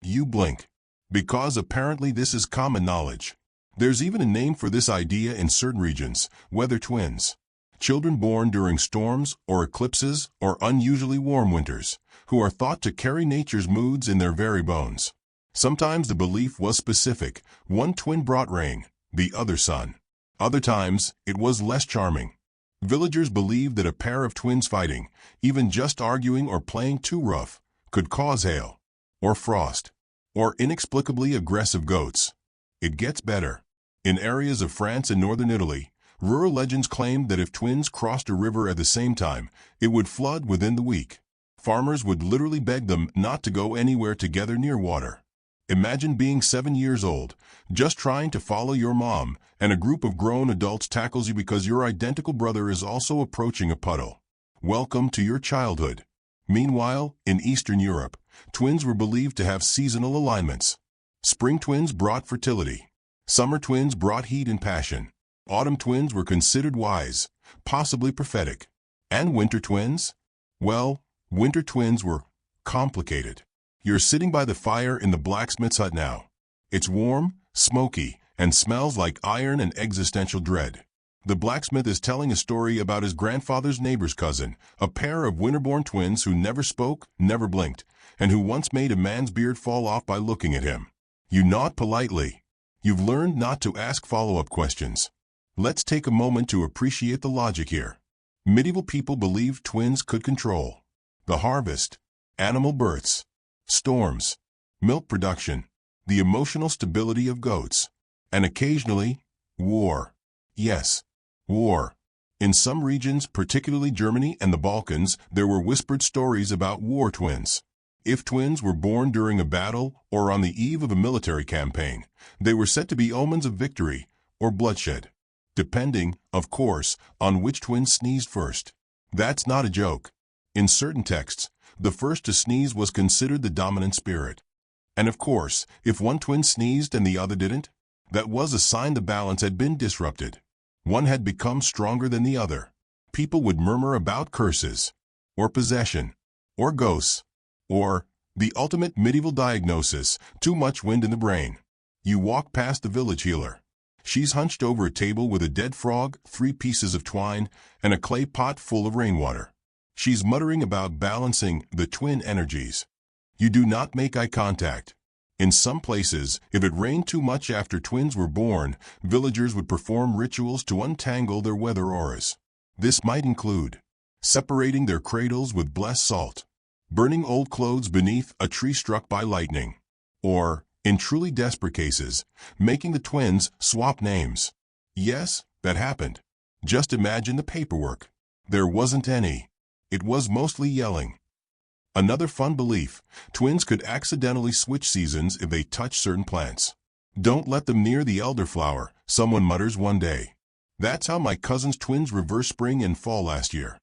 Speaker 1: You blink. Because apparently this is common knowledge. There's even a name for this idea in certain regions, weather twins. Children born during storms or eclipses or unusually warm winters, who are thought to carry nature's moods in their very bones. Sometimes the belief was specific. One twin brought rain, the other sun. Other times, it was less charming. Villagers believed that a pair of twins fighting, even just arguing or playing too rough, could cause hail, or frost, or inexplicably aggressive goats. It gets better. In areas of France and northern Italy, rural legends claimed that if twins crossed a river at the same time, it would flood within the week. Farmers would literally beg them not to go anywhere together near water. Imagine being 7 years old, just trying to follow your mom, and a group of grown adults tackles you because your identical brother is also approaching a puddle. Welcome to your childhood. Meanwhile, in Eastern Europe, twins were believed to have seasonal alignments. Spring twins brought fertility. Summer twins brought heat and passion. Autumn twins were considered wise, possibly prophetic. And winter twins? Well, winter twins were complicated. You're sitting by the fire in the blacksmith's hut now. It's warm, smoky, and smells like iron and existential dread. The blacksmith is telling a story about his grandfather's neighbor's cousin, a pair of winter-born twins who never spoke, never blinked, and who once made a man's beard fall off by looking at him. You nod politely. You've learned not to ask follow-up questions. Let's take a moment to appreciate the logic here. Medieval people believed twins could control the harvest, animal births, storms, milk production, the emotional stability of goats, and occasionally, war. Yes, war. In some regions, particularly Germany and the Balkans, there were whispered stories about war twins. If twins were born during a battle or on the eve of a military campaign, they were said to be omens of victory or bloodshed. Depending, of course, on which twin sneezed first. That's not a joke. In certain texts, the first to sneeze was considered the dominant spirit. And of course, if one twin sneezed and the other didn't, that was a sign the balance had been disrupted. One had become stronger than the other. People would murmur about curses, or possession, or ghosts, or, the ultimate medieval diagnosis, too much wind in the brain. You walk past the village healer. She's hunched over a table with a dead frog, 3 pieces of twine, and a clay pot full of rainwater. She's muttering about balancing the twin energies. You do not make eye contact. In some places, if it rained too much after twins were born, villagers would perform rituals to untangle their weather auras. This might include separating their cradles with blessed salt, burning old clothes beneath a tree struck by lightning, or, in truly desperate cases, making the twins swap names. Yes, that happened. Just imagine the paperwork. There wasn't any. It was mostly yelling. Another fun belief: twins could accidentally switch seasons if they touch certain plants. Don't let them near the elderflower, someone mutters one day. That's how my cousin's twins reversed spring and fall last year.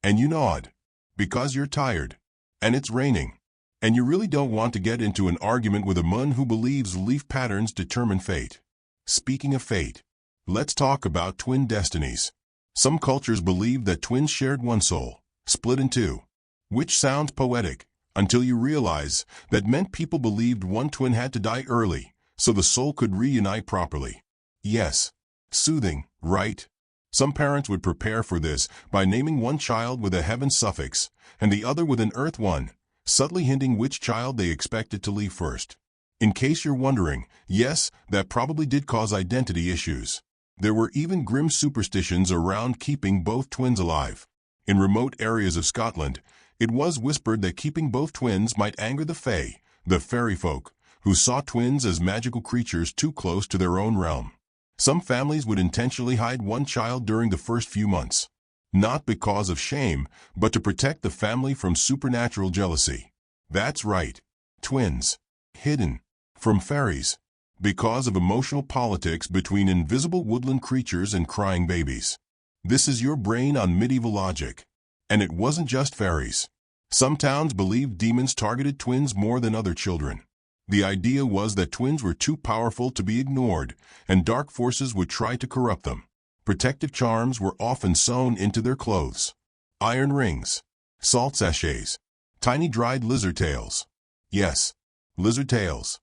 Speaker 1: And you nod. Because you're tired. And it's raining. And you really don't want to get into an argument with a mun who believes leaf patterns determine fate. Speaking of fate, let's talk about twin destinies. Some cultures believed that twins shared one soul, split in two. Which sounds poetic, until you realize that meant people believed one twin had to die early, so the soul could reunite properly. Yes, soothing, right? Some parents would prepare for this by naming one child with a heaven suffix and the other with an earth one, subtly hinting which child they expected to leave first. In case you're wondering, yes, that probably did cause identity issues. There were even grim superstitions around keeping both twins alive. In remote areas of Scotland, it was whispered that keeping both twins might anger the Fae, the fairy folk, who saw twins as magical creatures too close to their own realm. Some families would intentionally hide one child during the first few months. Not because of shame, but to protect the family from supernatural jealousy. That's right. Twins. Hidden. From fairies. Because of emotional politics between invisible woodland creatures and crying babies. This is your brain on medieval logic. And it wasn't just fairies. Some towns believed demons targeted twins more than other children. The idea was that twins were too powerful to be ignored, and dark forces would try to corrupt them. Protective charms were often sewn into their clothes. Iron rings, salt sachets, tiny dried lizard tails. Yes, lizard tails.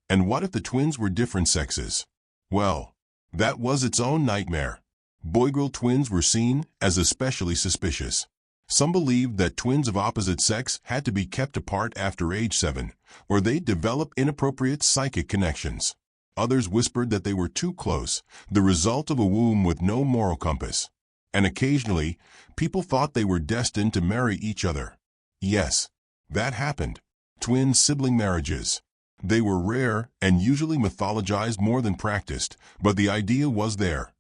Speaker 1: And what if the twins were different sexes? Well, that was its own nightmare. Boy-girl twins were seen as especially suspicious. Some believed that twins of opposite sex had to be kept apart after age 7, or they'd develop inappropriate psychic connections. Others whispered that they were too close, the result of a womb with no moral compass. And occasionally, people thought they were destined to marry each other. Yes, that happened. Twin sibling marriages. They were rare and usually mythologized more than practiced, but the idea was there.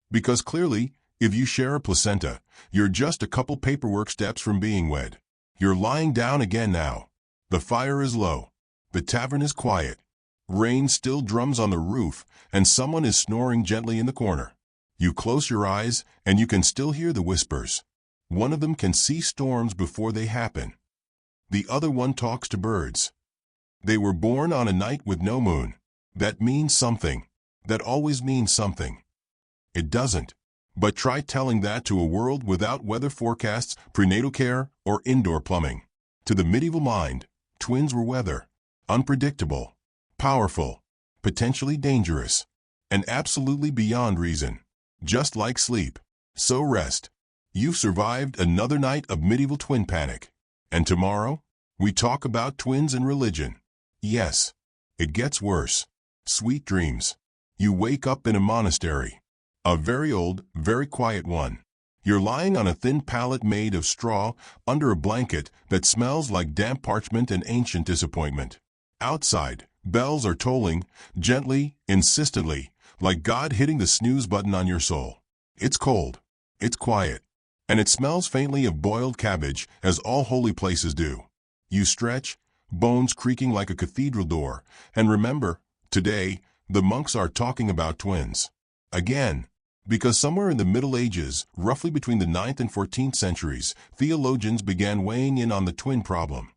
Speaker 1: Because clearly, if you share a placenta, you're just a couple paperwork steps from being wed. You're lying down again now. The fire is low. The tavern is quiet. Rain still drums on the roof, and someone is snoring gently in the corner. You close your eyes, and you can still hear the whispers. One of them can see storms before they happen. The other one talks to birds. They were born on a night with no moon. That means something. That always means something. It doesn't. But try telling that to a world without weather forecasts, prenatal care, or indoor plumbing. To the medieval mind, twins were weather. Unpredictable. Powerful. Potentially dangerous. And absolutely beyond reason. Just like sleep. So rest. You've survived another night of medieval twin panic. And tomorrow, we talk about twins and religion. Yes. It gets worse. Sweet dreams. You wake up in a monastery. A very old, very quiet one. You're lying on a thin pallet made of straw under a blanket that smells like damp parchment and ancient disappointment. Outside, bells are tolling, gently, insistently, like God hitting the snooze button on your soul. It's cold. It's quiet. And it smells faintly of boiled cabbage, as all holy places do. You stretch, bones creaking like a cathedral door, and remember, today, the monks are talking about twins. Again. Because somewhere in the Middle Ages, roughly between the 9th and 14th centuries, theologians began weighing in on the twin problem.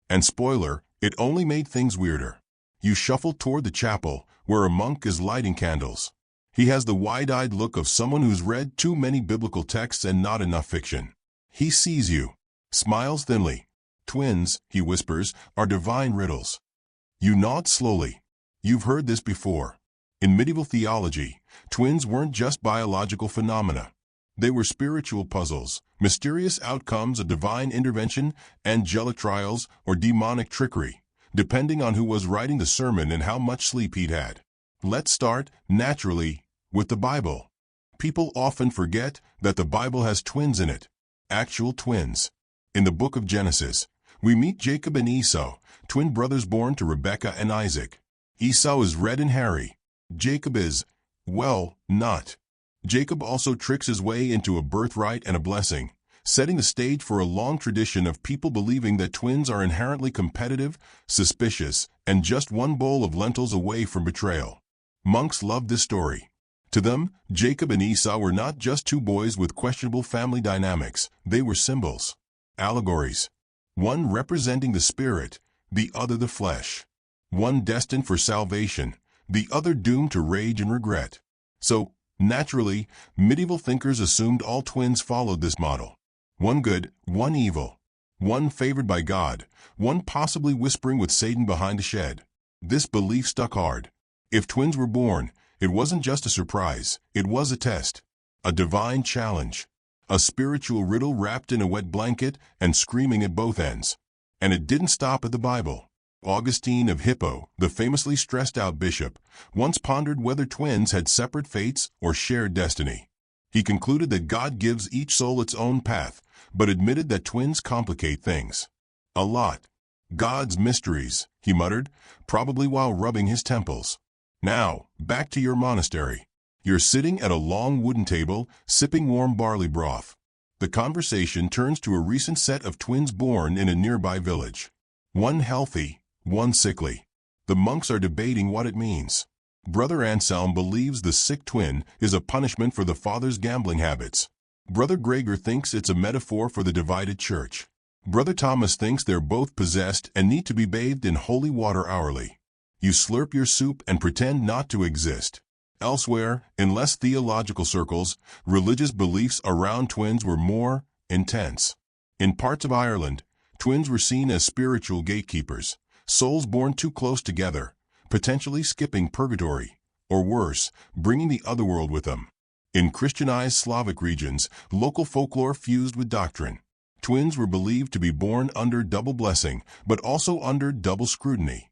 Speaker 1: And spoiler, it only made things weirder. You shuffle toward the chapel, where a monk is lighting candles. He has the wide-eyed look of someone who's read too many biblical texts and not enough fiction. He sees you, smiles thinly. Twins, he whispers, are divine riddles. You nod slowly. You've heard this before. In medieval theology, twins weren't just biological phenomena. They were spiritual puzzles, mysterious outcomes of divine intervention, angelic trials, or demonic trickery, depending on who was writing the sermon and how much sleep he'd had. Let's start, naturally, with the Bible. People often forget that the Bible has twins in it. Actual twins. In the book of Genesis, we meet Jacob and Esau, twin brothers born to Rebekah and Isaac. Esau is red and hairy. Jacob is, well, not. Jacob also tricks his way into a birthright and a blessing, setting the stage for a long tradition of people believing that twins are inherently competitive, suspicious, and just one bowl of lentils away from betrayal. Monks love this story. To them, Jacob and Esau were not just two boys with questionable family dynamics, they were symbols, allegories. One representing the spirit, the other the flesh. One destined for salvation, the other doomed to rage and regret. So, naturally, medieval thinkers assumed all twins followed this model. One good, one evil. One favored by God, one possibly whispering with Satan behind a shed. This belief stuck hard. If twins were born, it wasn't just a surprise, it was a test. A divine challenge. A spiritual riddle wrapped in a wet blanket and screaming at both ends. And it didn't stop at the Bible. Augustine of Hippo, the famously stressed-out bishop, once pondered whether twins had separate fates or shared destiny. He concluded that God gives each soul its own path, but admitted that twins complicate things. A lot. God's mysteries, he muttered, probably while rubbing his temples. Now, back to your monastery. You're sitting at a long wooden table, sipping warm barley broth. The conversation turns to a recent set of twins born in a nearby village. One healthy, one sickly. The monks are debating what it means. Brother Anselm believes the sick twin is a punishment for the father's gambling habits. Brother Gregor thinks it's a metaphor for the divided church. Brother Thomas thinks they're both possessed and need to be bathed in holy water hourly. You slurp your soup and pretend not to exist. Elsewhere, in less theological circles, religious beliefs around twins were more intense. In parts of Ireland, twins were seen as spiritual gatekeepers, souls born too close together, potentially skipping purgatory, or worse, bringing the otherworld with them. In Christianized Slavic regions, local folklore fused with doctrine. Twins were believed to be born under double blessing, but also under double scrutiny.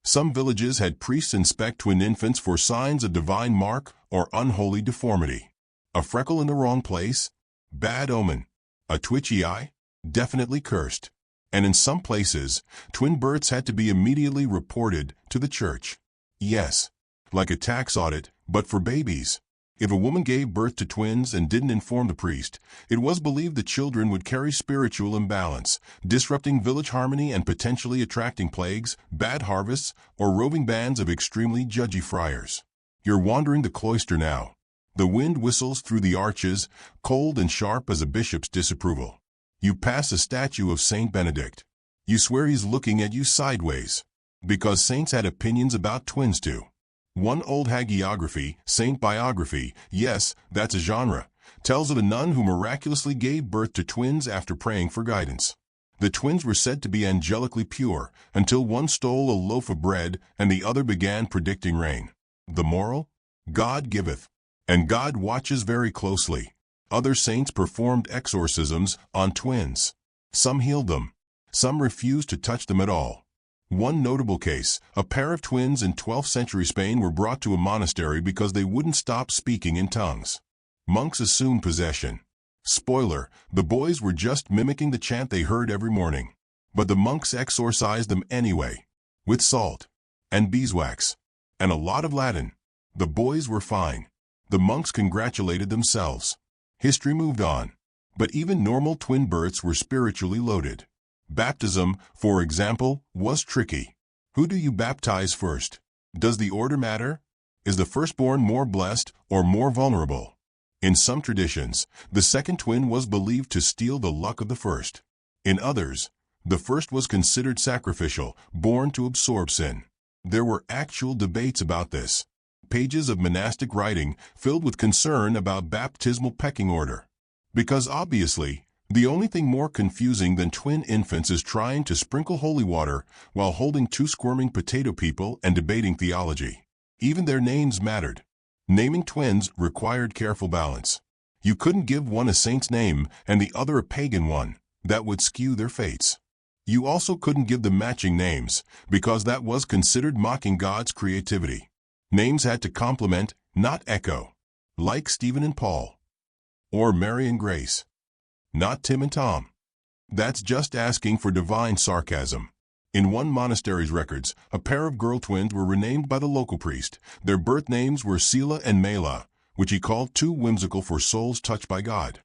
Speaker 1: Some villages had priests inspect twin infants for signs of divine mark or unholy deformity. A freckle in the wrong place? Bad omen. A twitchy eye? Definitely cursed. And in some places, twin births had to be immediately reported to the church. Yes, like a tax audit, but for babies. If a woman gave birth to twins and didn't inform the priest, it was believed the children would carry spiritual imbalance, disrupting village harmony and potentially attracting plagues, bad harvests, or roving bands of extremely judgy friars. You're wandering the cloister now. The wind whistles through the arches, cold and sharp as a bishop's disapproval. You pass a statue of Saint Benedict. You swear he's looking at you sideways. Because saints had opinions about twins too. One old hagiography, saint biography, yes, that's a genre, tells of a nun who miraculously gave birth to twins after praying for guidance. The twins were said to be angelically pure, until one stole a loaf of bread and the other began predicting rain. The moral? God giveth, and God watches very closely. Other saints performed exorcisms on twins. Some healed them. Some refused to touch them at all. One notable case, a pair of twins in 12th century Spain were brought to a monastery because they wouldn't stop speaking in tongues. Monks assumed possession. Spoiler, the boys were just mimicking the chant they heard every morning. But the monks exorcised them anyway. With salt. And beeswax. And a lot of Latin. The boys were fine. The monks congratulated themselves. History moved on. But even normal twin births were spiritually loaded. Baptism, for example, was tricky. Who do you baptize first? Does the order matter? Is the firstborn more blessed or more vulnerable? In some traditions, the second twin was believed to steal the luck of the first. In others, the first was considered sacrificial, born to absorb sin. There were actual debates about this. Pages of monastic writing filled with concern about baptismal pecking order. Because obviously, the only thing more confusing than twin infants is trying to sprinkle holy water while holding two squirming potato people and debating theology. Even their names mattered. Naming twins required careful balance. You couldn't give one a saint's name and the other a pagan one. That would skew their fates. You also couldn't give them matching names, because that was considered mocking God's creativity. Names had to complement, not echo. Like Stephen and Paul. Or Mary and Grace. Not Tim and Tom. That's just asking for divine sarcasm. In one monastery's records, a pair of girl twins were renamed by the local priest. Their birth names were Sela and Mela, which he called too whimsical for souls touched by God.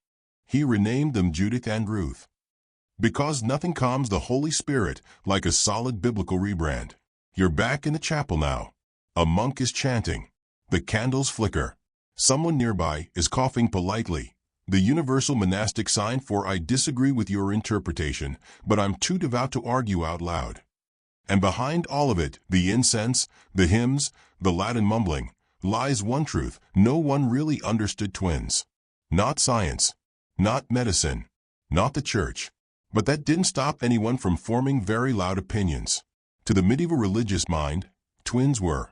Speaker 1: He renamed them Judith and Ruth. Because nothing calms the Holy Spirit like a solid biblical rebrand. You're back in the chapel now. A monk is chanting. The candles flicker. Someone nearby is coughing politely. The universal monastic sign for I disagree with your interpretation, but I'm too devout to argue out loud. And behind all of it, the incense, the hymns, the Latin mumbling, lies one truth: no one really understood twins. Not science, not medicine, not the church. But that didn't stop anyone from forming very loud opinions. To the medieval religious mind, twins were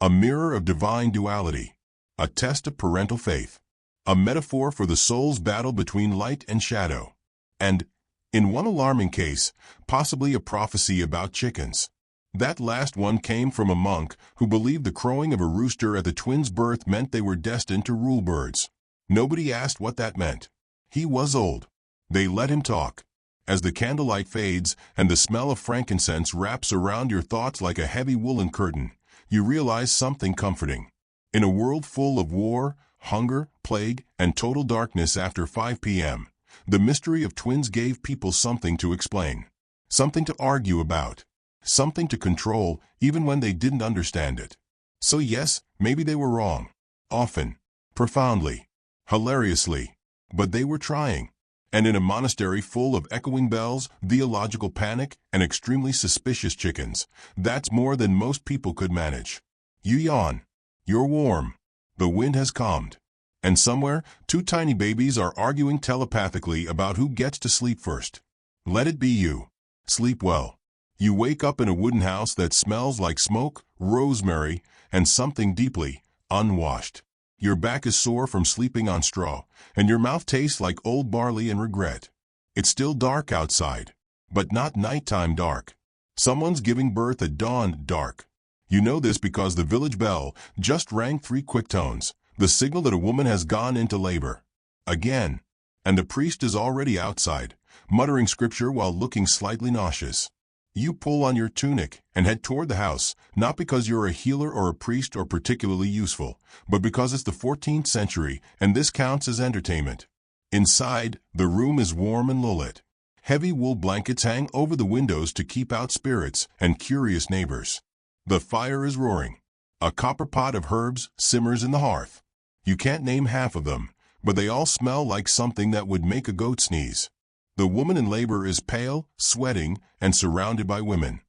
Speaker 1: a mirror of divine duality, a test of parental faith, a metaphor for the soul's battle between light and shadow, and, in one alarming case, possibly a prophecy about chickens. That last one came from a monk who believed the crowing of a rooster at the twins' birth meant they were destined to rule birds. Nobody asked what that meant. He was old. They let him talk. As the candlelight fades and the smell of frankincense wraps around your thoughts like a heavy woolen curtain, you realize something comforting. In a world full of war, hunger, plague, and total darkness after 5 p.m., the mystery of twins gave people something to explain, something to argue about, something to control even when they didn't understand it. So yes, maybe they were wrong. Often. Profoundly. Hilariously. But they were trying. And in a monastery full of echoing bells, theological panic, and extremely suspicious chickens, that's more than most people could manage. You yawn. You're warm. The wind has calmed. And somewhere, 2 tiny babies are arguing telepathically about who gets to sleep first. Let it be you. Sleep well. You wake up in a wooden house that smells like smoke, rosemary, and something deeply unwashed. Your back is sore from sleeping on straw, and your mouth tastes like old barley and regret. It's still dark outside, but not nighttime dark. Someone's giving birth at dawn dark. You know this because the village bell just rang 3 quick tones, the signal that a woman has gone into labor. Again. And the priest is already outside, muttering scripture while looking slightly nauseous. You pull on your tunic and head toward the house, not because you're a healer or a priest or particularly useful, but because it's the 14th century and this counts as entertainment. Inside, the room is warm and low-lit. Heavy wool blankets hang over the windows to keep out spirits and curious neighbors. The fire is roaring. A copper pot of herbs simmers in the hearth. You can't name half of them, but they all smell like something that would make a goat sneeze. The woman in labor is pale, sweating, and surrounded by women.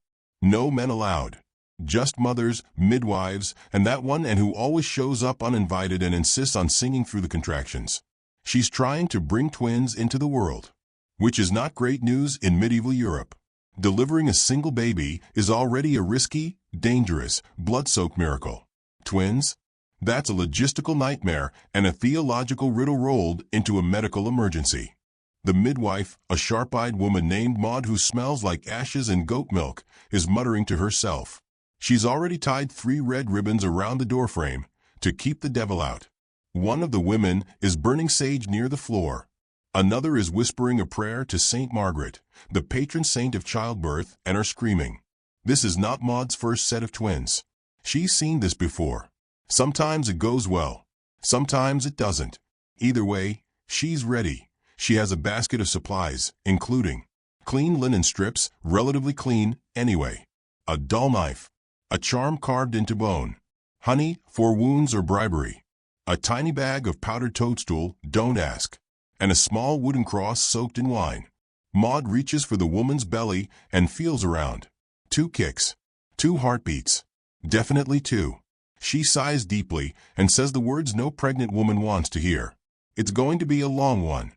Speaker 1: No men allowed. Just mothers, midwives, and that one who always shows up uninvited and insists on singing through the contractions. She's trying to bring twins into the world. Which is not great news in medieval Europe. Delivering a single baby is already a risky, dangerous, blood-soaked miracle. Twins? That's a logistical nightmare and a theological riddle rolled into a medical emergency. The midwife, a sharp-eyed woman named Maud who smells like ashes and goat milk, is muttering to herself. She's already tied 3 red ribbons around the doorframe to keep the devil out. One of the women is burning sage near the floor. Another is whispering a prayer to Saint Margaret, the patron saint of childbirth, and are screaming. This is not Maud's first set of twins. She's seen this before. Sometimes it goes well. Sometimes it doesn't. Either way, she's ready. She has a basket of supplies, including clean linen strips, relatively clean, anyway, a dull knife, a charm carved into bone, honey for wounds or bribery, a tiny bag of powdered toadstool, don't ask, and a small wooden cross soaked in wine. Maud reaches for the woman's belly and feels around. 2 kicks. 2 heartbeats. Definitely 2. She sighs deeply and says the words no pregnant woman wants to hear. It's going to be a long one.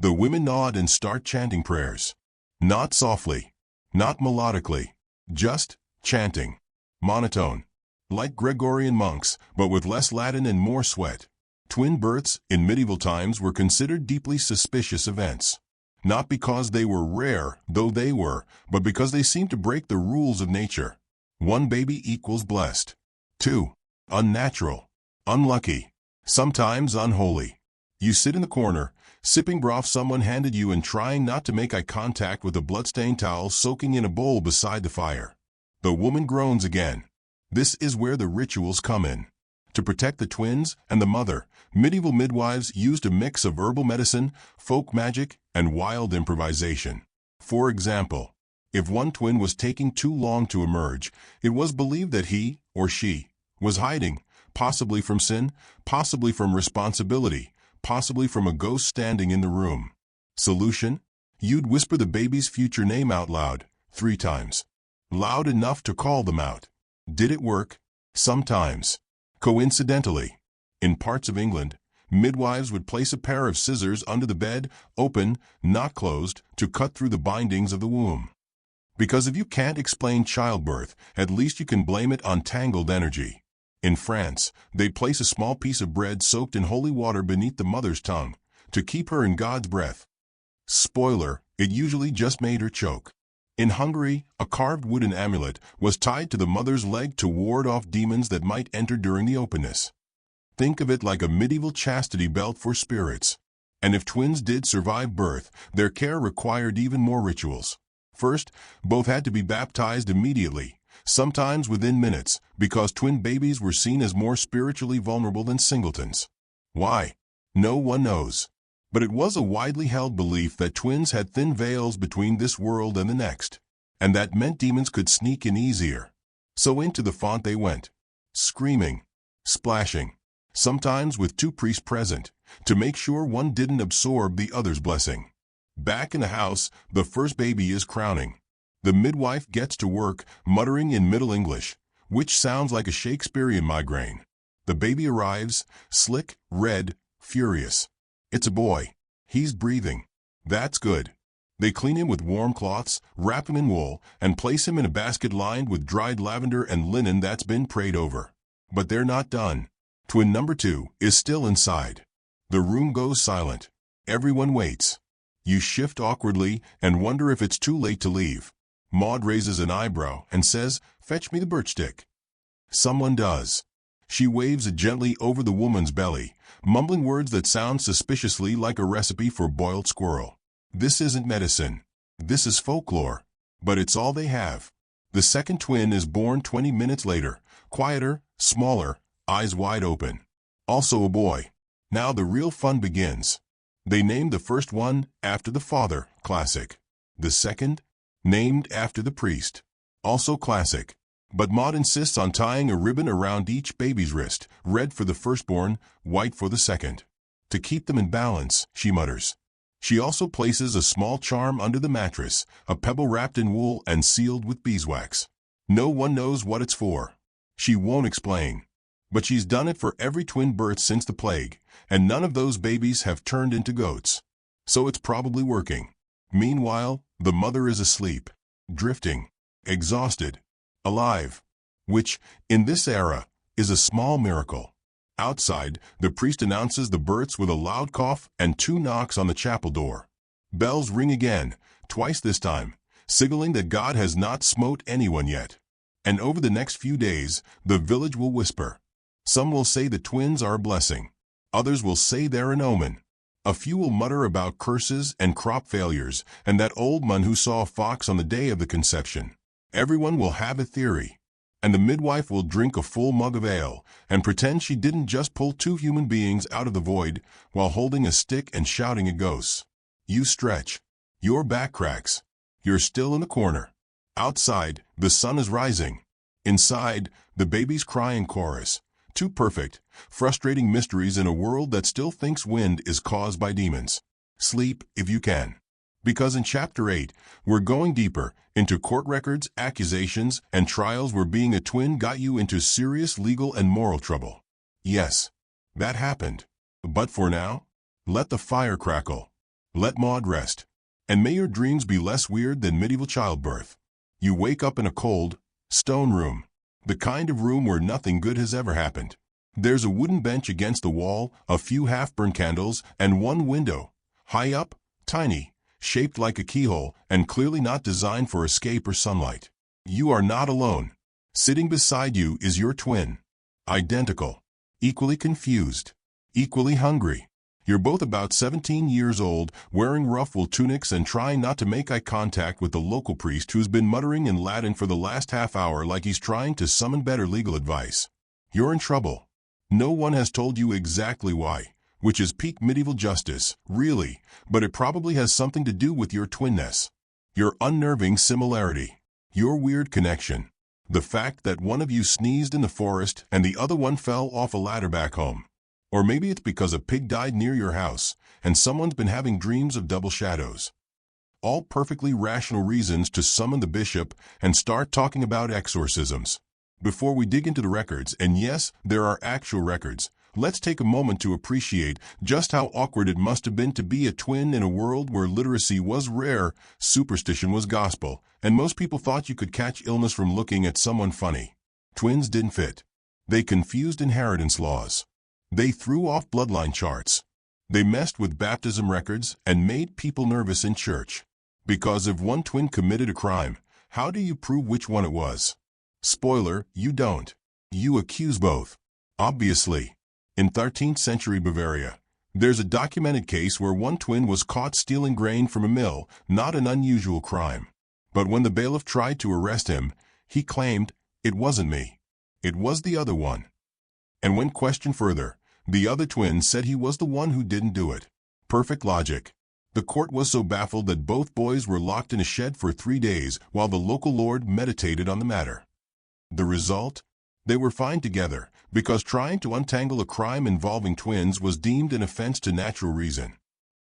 Speaker 1: The women nod and start chanting prayers. Not softly. Not melodically. Just chanting. Monotone. Like Gregorian monks, but with less Latin and more sweat. Twin births in medieval times were considered deeply suspicious events. Not because they were rare, though they were, but because they seemed to break the rules of nature. One baby equals blessed. 2. Unnatural. Unlucky. Sometimes unholy. You sit in the corner, sipping broth someone handed you and trying not to make eye contact with a bloodstained towel soaking in a bowl beside the fire. The woman groans again. This is where the rituals come in. To protect the twins and the mother, medieval midwives used a mix of herbal medicine, folk magic, and wild improvisation. For example, if one twin was taking too long to emerge, it was believed that he, or she, was hiding, possibly from sin, possibly from responsibility, possibly from a ghost standing in the room. Solution? You'd whisper the baby's future name out loud, 3 times. Loud enough to call them out. Did it work? Sometimes. Coincidentally, in parts of England, midwives would place a pair of scissors under the bed, open, not closed, to cut through the bindings of the womb. Because if you can't explain childbirth, at least you can blame it on tangled energy. In France, they'd place a small piece of bread soaked in holy water beneath the mother's tongue, to keep her in God's breath. Spoiler, it usually just made her choke. In Hungary, a carved wooden amulet was tied to the mother's leg to ward off demons that might enter during the openness. Think of it like a medieval chastity belt for spirits. And if twins did survive birth, their care required even more rituals. First, both had to be baptized immediately, sometimes within minutes, because twin babies were seen as more spiritually vulnerable than singletons. Why? No one knows. But it was a widely held belief that twins had thin veils between this world and the next, and that meant demons could sneak in easier. So into the font they went, screaming, splashing, sometimes with 2 priests present, to make sure one didn't absorb the other's blessing. Back in the house, the first baby is crowning. The midwife gets to work, muttering in Middle English, which sounds like a Shakespearean migraine. The baby arrives, slick, red, furious. It's a boy. He's breathing. That's good. They clean him with warm cloths, wrap him in wool, and place him in a basket lined with dried lavender and linen that's been prayed over. But they're not done. Twin number 2 is still inside. The room goes silent. Everyone waits. You shift awkwardly and wonder if it's too late to leave. Maud raises an eyebrow and says, "Fetch me the birch stick." Someone does. She waves it gently over the woman's belly, mumbling words that sound suspiciously like a recipe for boiled squirrel. This isn't medicine. This is folklore. But it's all they have. The second twin is born 20 minutes later, quieter, smaller, eyes wide open. Also a boy. Now the real fun begins. They named the first one after the father, classic. The second, named after the priest, also classic. But Maud insists on tying a ribbon around each baby's wrist, red for the firstborn, white for the second. To keep them in balance, she mutters. She also places a small charm under the mattress, a pebble wrapped in wool and sealed with beeswax. No one knows what it's for. She won't explain. But she's done it for every twin birth since the plague, and none of those babies have turned into goats. So it's probably working. Meanwhile, the mother is asleep, drifting, exhausted, alive, which, in this era, is a small miracle. Outside, the priest announces the births with a loud cough and 2 knocks on the chapel door. Bells ring again, twice this time, signaling that God has not smote anyone yet. And over the next few days, the village will whisper. Some will say the twins are a blessing. Others will say they're an omen. A few will mutter about curses and crop failures, and that old man who saw a fox on the day of the conception. Everyone will have a theory. And the midwife will drink a full mug of ale and pretend she didn't just pull 2 human beings out of the void while holding a stick and shouting at ghosts. You stretch. Your back cracks. You're still in the corner. Outside, the sun is rising. Inside, the babies cry in chorus. 2 perfect, frustrating mysteries in a world that still thinks wind is caused by demons. Sleep if you can. Because in Chapter 8, we're going deeper into court records, accusations, and trials where being a twin got you into serious legal and moral trouble. Yes, that happened. But for now, let the fire crackle. Let Maud rest. And may your dreams be less weird than medieval childbirth. You wake up in a cold, stone room. The kind of room where nothing good has ever happened. There's a wooden bench against the wall, a few half-burned candles, and one window. High up, tiny, shaped like a keyhole, and clearly not designed for escape or sunlight. You are not alone. Sitting beside you is your twin. Identical. Equally confused. Equally hungry. You're both about 17 years old, wearing rough wool tunics and trying not to make eye contact with the local priest who's been muttering in Latin for the last half hour like he's trying to summon better legal advice. You're in trouble. No one has told you exactly why, which is peak medieval justice, really, but it probably has something to do with your twinness. Your unnerving similarity. Your weird connection. The fact that one of you sneezed in the forest and the other one fell off a ladder back home. Or maybe it's because a pig died near your house, and someone's been having dreams of double shadows. All perfectly rational reasons to summon the bishop and start talking about exorcisms. Before we dig into the records, and yes, there are actual records, let's take a moment to appreciate just how awkward it must have been to be a twin in a world where literacy was rare, superstition was gospel, and most people thought you could catch illness from looking at someone funny. Twins didn't fit. They confused inheritance laws. They threw off bloodline charts. They messed with baptism records and made people nervous in church. Because if one twin committed a crime, how do you prove which one it was? Spoiler, you don't. You accuse both. Obviously. In 13th century Bavaria, there's a documented case where one twin was caught stealing grain from a mill, not an unusual crime. But when the bailiff tried to arrest him, he claimed, "It wasn't me. It was the other one." And when questioned further, the other twin said he was the one who didn't do it. Perfect logic. The court was so baffled that both boys were locked in a shed for 3 days while the local lord meditated on the matter. The result? They were fined together, because trying to untangle a crime involving twins was deemed an offense to natural reason.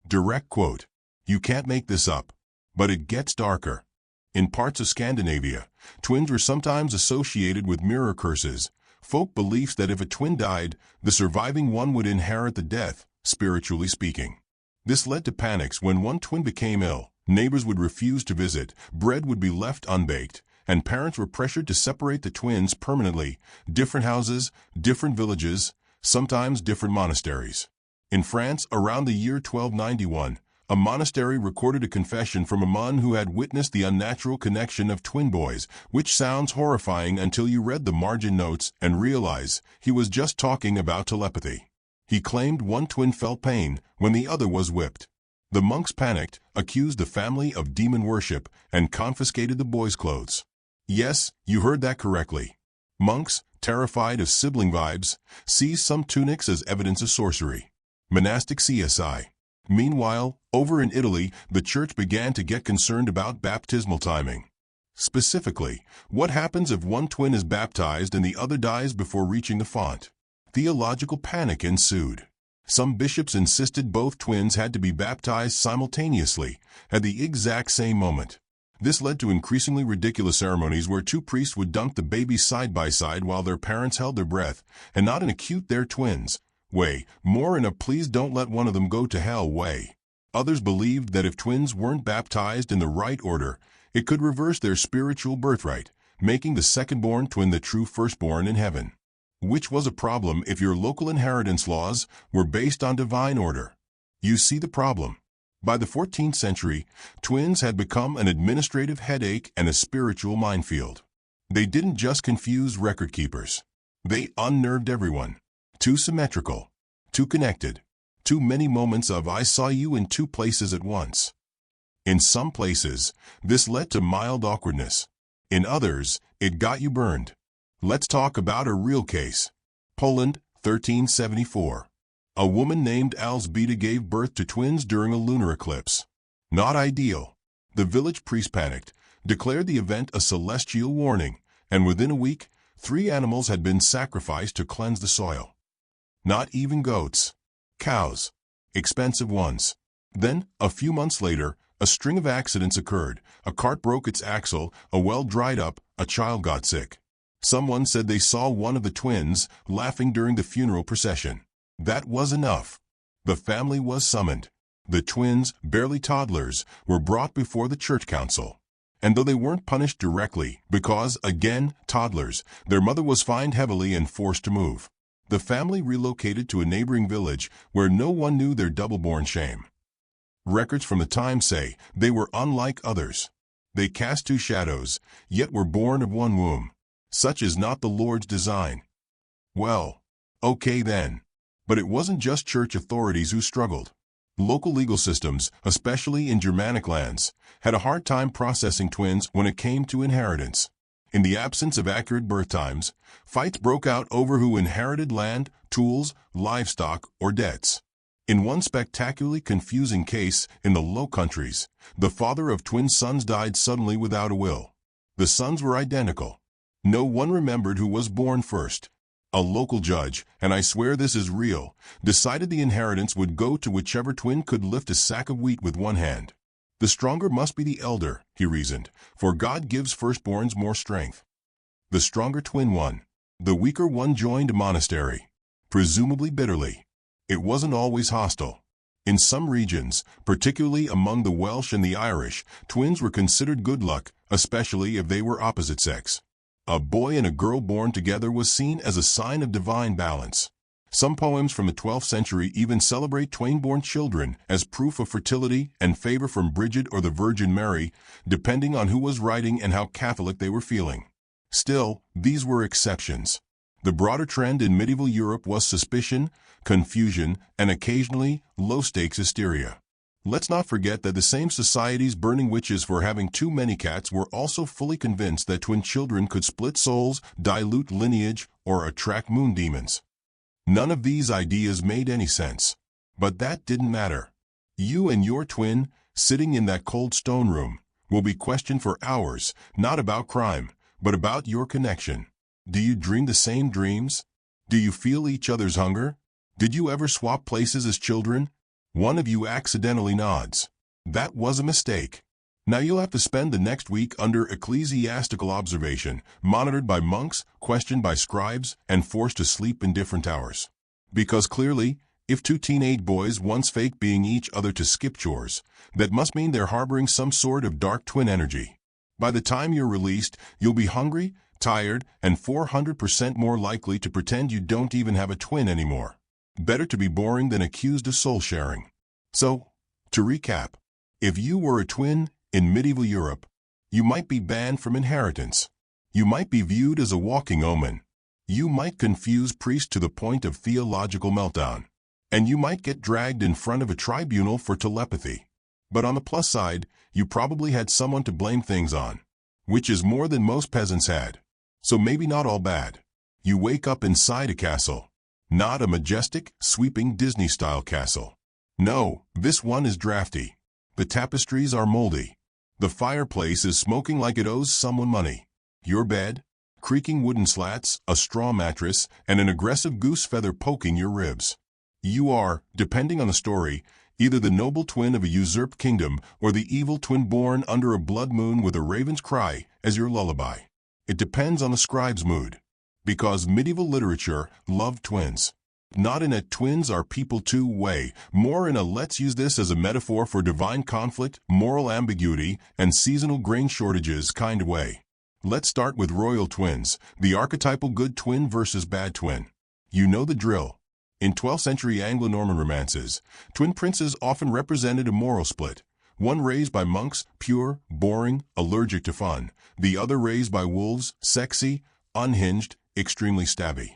Speaker 1: Direct quote. You can't make this up. But it gets darker. In parts of Scandinavia, twins were sometimes associated with mirror curses, folk beliefs that if a twin died, the surviving one would inherit the death, spiritually speaking. This led to panics when one twin became ill, neighbors would refuse to visit, bread would be left unbaked, and parents were pressured to separate the twins permanently, different houses, different villages, sometimes different monasteries. In France, around the year 1291, a monastery recorded a confession from a nun who had witnessed the unnatural connection of twin boys, which sounds horrifying until you read the margin notes and realize he was just talking about telepathy. He claimed one twin felt pain when the other was whipped. The monks panicked, accused the family of demon worship, and confiscated the boys' clothes. Yes, you heard that correctly. Monks, terrified of sibling vibes, seized some tunics as evidence of sorcery. Monastic CSI. Meanwhile, over in Italy, the church began to get concerned about baptismal timing. Specifically, what happens if one twin is baptized and the other dies before reaching the font? Theological panic ensued. Some bishops insisted both twins had to be baptized simultaneously, at the exact same moment. This led to increasingly ridiculous ceremonies where two priests would dunk the babies side by side while their parents held their breath, and not in a cute "they're twins" way, more in a "please don't let one of them go to hell" way. Others believed that if twins weren't baptized in the right order, it could reverse their spiritual birthright, making the second-born twin the true firstborn in heaven. Which was a problem if your local inheritance laws were based on divine order. You see the problem. By the 14th century, twins had become an administrative headache and a spiritual minefield. They didn't just confuse record keepers. They unnerved everyone. Too symmetrical. Too connected. Too many moments of "I saw you in two places at once." In some places, this led to mild awkwardness. In others, it got you burned. Let's talk about a real case. Poland, 1374. A woman named Alzbieta gave birth to twins during a lunar eclipse. Not ideal. The village priest panicked, declared the event a celestial warning, and within a week, 3 animals had been sacrificed to cleanse the soil. Not even goats. Cows. Expensive ones. Then, a few months later, a string of accidents occurred. A cart broke its axle, a well dried up, a child got sick. Someone said they saw one of the twins laughing during the funeral procession. That was enough. The family was summoned. The twins, barely toddlers, were brought before the church council. And though they weren't punished directly, because, again, toddlers, their mother was fined heavily and forced to move. The family relocated to a neighboring village where no one knew their double-born shame. Records from the time say they were unlike others. They cast two shadows, yet were born of one womb. Such is not the Lord's design. Well, okay then. But it wasn't just church authorities who struggled. Local legal systems, especially in Germanic lands, had a hard time processing twins when it came to inheritance. In the absence of accurate birth times, fights broke out over who inherited land, tools, livestock, or debts. In one spectacularly confusing case in the Low Countries, the father of twin sons died suddenly without a will. The sons were identical. No one remembered who was born first. A local judge, and I swear this is real, decided the inheritance would go to whichever twin could lift a sack of wheat with one hand. The stronger must be the elder, he reasoned, for God gives firstborns more strength. The stronger twin won. The weaker one joined a monastery, presumably bitterly. It wasn't always hostile. In some regions, particularly among the Welsh and the Irish, twins were considered good luck, especially if they were opposite sex. A boy and a girl born together was seen as a sign of divine balance. Some poems from the 12th century even celebrate twain-born children as proof of fertility and favor from Bridget or the Virgin Mary, depending on who was writing and how Catholic they were feeling. Still, these were exceptions. The broader trend in medieval Europe was suspicion, confusion, and occasionally low-stakes hysteria. Let's not forget that the same societies burning witches for having too many cats were also fully convinced that twin children could split souls, dilute lineage, or attract moon demons. None of these ideas made any sense. But that didn't matter. You and your twin, sitting in that cold stone room, will be questioned for hours, not about crime, but about your connection. Do you dream the same dreams? Do you feel each other's hunger? Did you ever swap places as children? One of you accidentally nods. That was a mistake. Now you'll have to spend the next week under ecclesiastical observation, monitored by monks, questioned by scribes, and forced to sleep in different hours. Because clearly, if two teenage boys once fake being each other to skip chores, that must mean they're harboring some sort of dark twin energy. By the time you're released, you'll be hungry, tired, and 400% more likely to pretend you don't even have a twin anymore. Better to be boring than accused of soul sharing. So, to recap, if you were a twin in medieval Europe, you might be banned from inheritance. You might be viewed as a walking omen. You might confuse priests to the point of theological meltdown. And you might get dragged in front of a tribunal for telepathy. But on the plus side, you probably had someone to blame things on, which is more than most peasants had. So maybe not all bad. You wake up inside a castle. Not a majestic, sweeping Disney-style castle. No, this one is drafty. The tapestries are moldy. The fireplace is smoking like it owes someone money. Your bed? Creaking wooden slats, a straw mattress, and an aggressive goose feather poking your ribs. You are, depending on the story, either the noble twin of a usurped kingdom or the evil twin born under a blood moon with a raven's cry as your lullaby. It depends on the scribe's mood. Because medieval literature loved twins. Not in a twins are people too way, more in a let's use this as a metaphor for divine conflict, moral ambiguity, and seasonal grain shortages kind of way. Let's start with royal twins, the archetypal good twin versus bad twin. You know the drill. In 12th century Anglo-Norman romances, twin princes often represented a moral split. One raised by monks, pure, boring, allergic to fun. The other raised by wolves, sexy, unhinged, extremely stabby.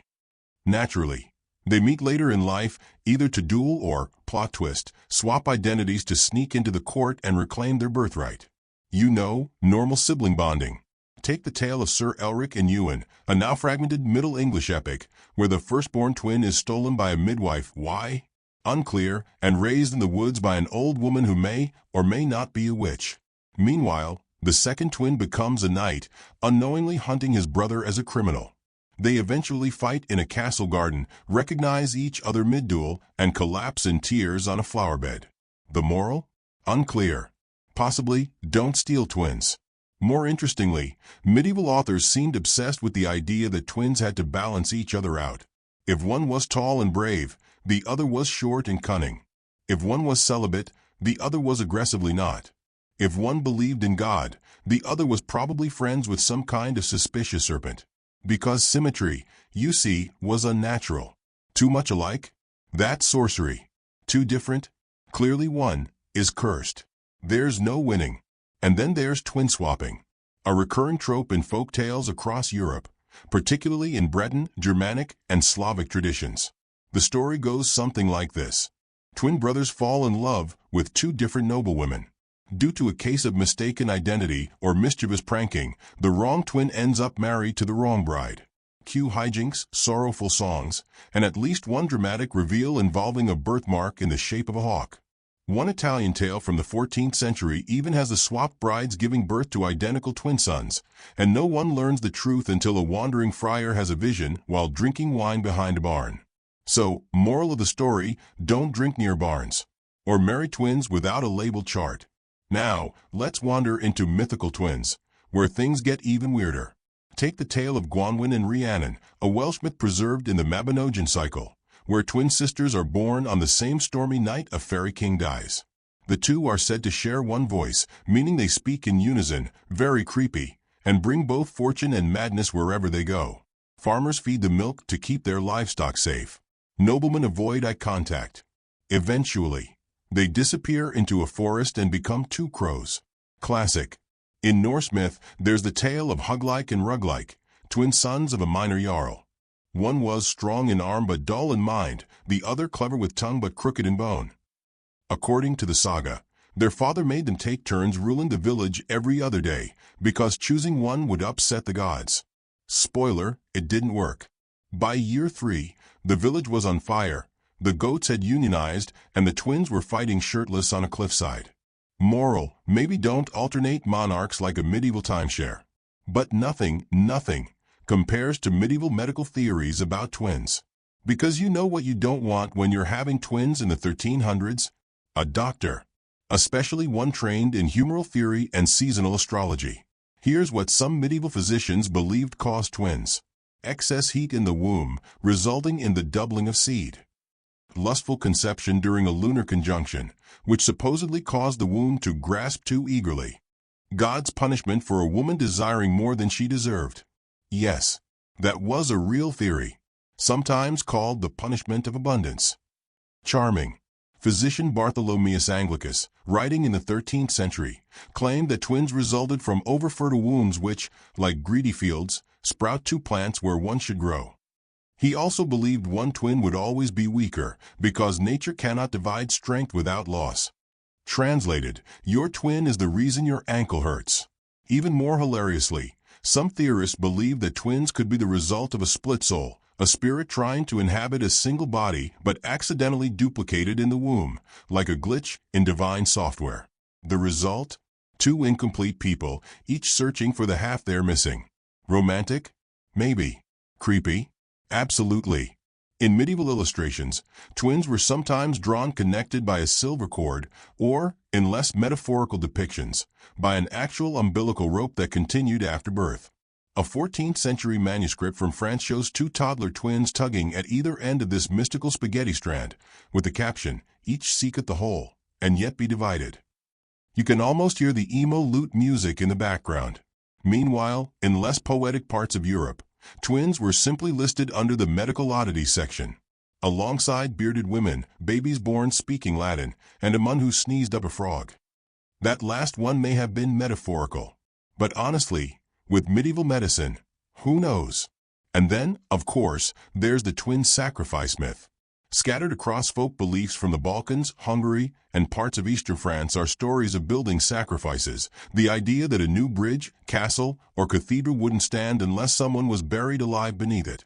Speaker 1: Naturally, they meet later in life, either to duel or, plot twist, swap identities to sneak into the court and reclaim their birthright. You know, normal sibling bonding. Take the tale of Sir Elric and Ewan, a now fragmented Middle English epic, where the firstborn twin is stolen by a midwife, why? Unclear, and raised in the woods by an old woman who may or may not be a witch. Meanwhile, the second twin becomes a knight, unknowingly hunting his brother as a criminal. They eventually fight in a castle garden, recognize each other mid-duel, and collapse in tears on a flowerbed. The moral? Unclear. Possibly, don't steal twins. More interestingly, medieval authors seemed obsessed with the idea that twins had to balance each other out. If one was tall and brave, the other was short and cunning. If one was celibate, the other was aggressively not. If one believed in God, the other was probably friends with some kind of suspicious serpent. Because symmetry, you see, was unnatural. Too much alike? That's sorcery. Too different? Clearly one is cursed. There's no winning. And then there's twin swapping, a recurring trope in folk tales across Europe, particularly in Breton, Germanic, and Slavic traditions. The story goes something like this. Twin brothers fall in love with two different noblewomen. Due to a case of mistaken identity or mischievous pranking, the wrong twin ends up married to the wrong bride. Cue hijinks, sorrowful songs, and at least one dramatic reveal involving a birthmark in the shape of a hawk. One Italian tale from the 14th century even has the swapped brides giving birth to identical twin sons, and no one learns the truth until a wandering friar has a vision while drinking wine behind a barn. So, moral of the story, don't drink near barns. Or marry twins without a labeled chart. Now, let's wander into mythical twins, where things get even weirder. Take the tale of Gwanwyn and Rhiannon, a Welsh myth preserved in the Mabinogion cycle, where twin sisters are born on the same stormy night a fairy king dies. The two are said to share one voice, meaning they speak in unison, very creepy, and bring both fortune and madness wherever they go. Farmers feed the milk to keep their livestock safe. Noblemen avoid eye contact. Eventually, they disappear into a forest and become two crows. Classic. In Norse myth, there's the tale of Hugleik and Rugleik, twin sons of a minor jarl. One was strong in arm but dull in mind, the other clever with tongue but crooked in bone. According to the saga, their father made them take turns ruling the village every other day, because choosing one would upset the gods. Spoiler, it didn't work. By year 3, the village was on fire, the goats had unionized, and the twins were fighting shirtless on a cliffside. Moral, maybe don't alternate monarchs like a medieval timeshare. But nothing compares to medieval medical theories about twins. Because you know what you don't want when you're having twins in the 1300s? A doctor. Especially one trained in humoral theory and seasonal astrology. Here's what some medieval physicians believed caused twins. Excess heat in the womb, resulting in the doubling of seed. Lustful conception during a lunar conjunction, which supposedly caused the womb to grasp too eagerly. God's punishment for a woman desiring more than she deserved. Yes, that was a real theory, sometimes called the punishment of abundance. Charming. Physician Bartholomeus Anglicus, writing in the 13th century, claimed that twins resulted from overfertile wombs which, like greedy fields, sprout two plants where one should grow. He also believed one twin would always be weaker, because nature cannot divide strength without loss. Translated, your twin is the reason your ankle hurts. Even more hilariously, some theorists believe that twins could be the result of a split soul, a spirit trying to inhabit a single body but accidentally duplicated in the womb, like a glitch in divine software. The result? Two incomplete people, each searching for the half they're missing. Romantic? Maybe. Creepy? Absolutely. In medieval illustrations, twins were sometimes drawn connected by a silver cord, or, in less metaphorical depictions, by an actual umbilical rope that continued after birth. A 14th century manuscript from France shows two toddler twins tugging at either end of this mystical spaghetti strand, with the caption, "Each seeketh the whole, and yet be divided." You can almost hear the emo lute music in the background. Meanwhile, in less poetic parts of Europe, twins were simply listed under the medical oddities section. Alongside bearded women, babies born speaking Latin, and a man who sneezed up a frog. That last one may have been metaphorical. But honestly, with medieval medicine, who knows? And then, of course, there's the twin sacrifice myth. Scattered across folk beliefs from the Balkans, Hungary, and parts of eastern France are stories of building sacrifices, the idea that a new bridge, castle, or cathedral wouldn't stand unless someone was buried alive beneath it.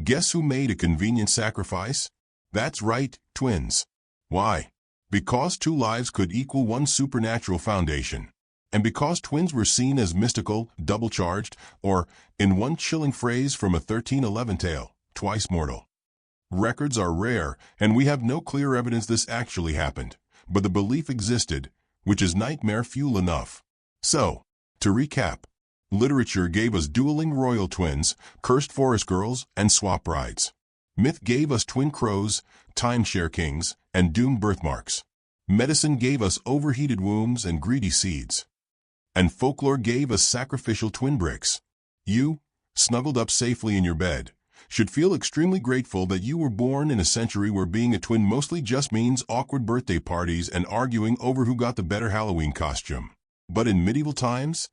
Speaker 1: Guess who made a convenient sacrifice? That's right, twins. Why? Because two lives could equal one supernatural foundation. And because twins were seen as mystical, double-charged, or, in one chilling phrase from a 1311 tale, twice mortal. Records are rare, and we have no clear evidence this actually happened, but the belief existed, which is nightmare fuel enough. So, to recap, literature gave us dueling royal twins, cursed forest girls, and swap brides. Myth gave us twin crows, timeshare kings, and doomed birthmarks. Medicine gave us overheated wombs and greedy seeds. And folklore gave us sacrificial twin bricks. You, snuggled up safely in your bed, should feel extremely grateful that you were born in a century where being a twin mostly just means awkward birthday parties and arguing over who got the better Halloween costume. But in medieval times,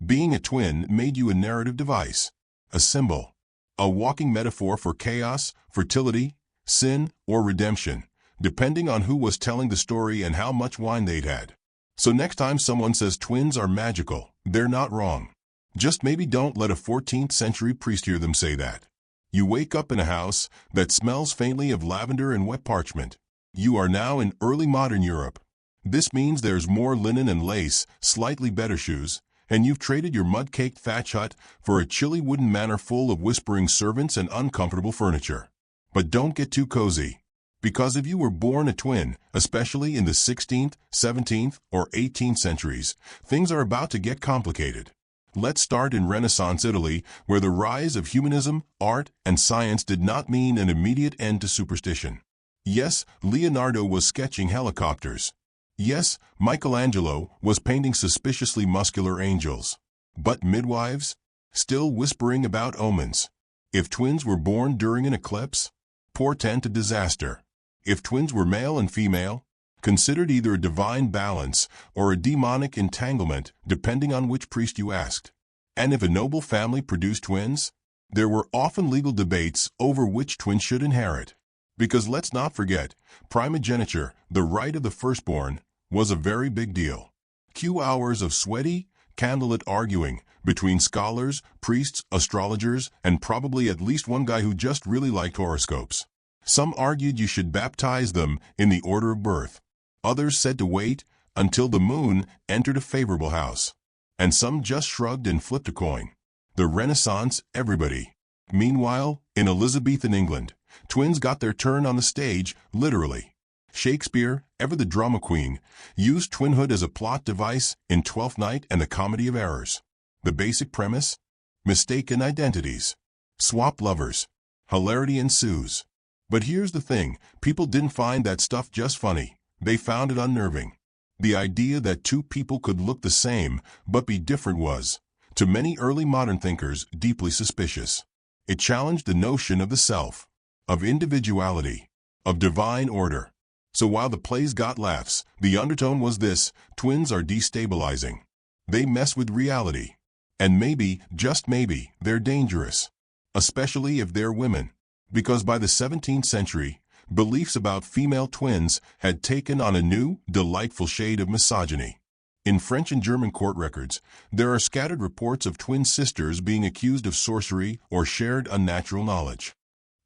Speaker 1: being a twin made you a narrative device, a symbol, a walking metaphor for chaos, fertility, sin, or redemption, depending on who was telling the story and how much wine they'd had. So next time someone says twins are magical, they're not wrong. Just maybe don't let a 14th century priest hear them say that. You wake up in a house that smells faintly of lavender and wet parchment. You are now in early modern Europe. This means there's more linen and lace, slightly better shoes, and you've traded your mud-caked thatch hut for a chilly wooden manor full of whispering servants and uncomfortable furniture. But don't get too cozy. Because if you were born a twin, especially in the 16th, 17th, or 18th centuries, things are about to get complicated. Let's start in Renaissance Italy, where the rise of humanism, art, and science did not mean an immediate end to superstition. Yes, Leonardo was sketching helicopters. Yes, Michelangelo was painting suspiciously muscular angels. But midwives? Still whispering about omens. If twins were born during an eclipse, portend a disaster. If twins were male and female, considered either a divine balance or a demonic entanglement, depending on which priest you asked. And if a noble family produced twins, there were often legal debates over which twin should inherit. Because let's not forget, primogeniture, the right of the firstborn, was a very big deal. Cue hours of sweaty, candlelit arguing between scholars, priests, astrologers, and probably at least one guy who just really liked horoscopes. Some argued you should baptize them in the order of birth. Others said to wait until the moon entered a favorable house. And some just shrugged and flipped a coin. The Renaissance, everybody. Meanwhile, in Elizabethan England, twins got their turn on the stage, literally. Shakespeare, ever the drama queen, used twinhood as a plot device in Twelfth Night and the Comedy of Errors. The basic premise? Mistaken identities. Swap lovers. Hilarity ensues. But here's the thing, people didn't find that stuff just funny. They found it unnerving. The idea that two people could look the same but be different was, to many early modern thinkers, deeply suspicious. It challenged the notion of the self, of individuality, of divine order. So while the plays got laughs, the undertone was this: twins are destabilizing. They mess with reality. And maybe, just maybe, they're dangerous. Especially if they're women. Because by the 17th century, beliefs about female twins had taken on a new, delightful shade of misogyny. In French and German court records, there are scattered reports of twin sisters being accused of sorcery or shared unnatural knowledge.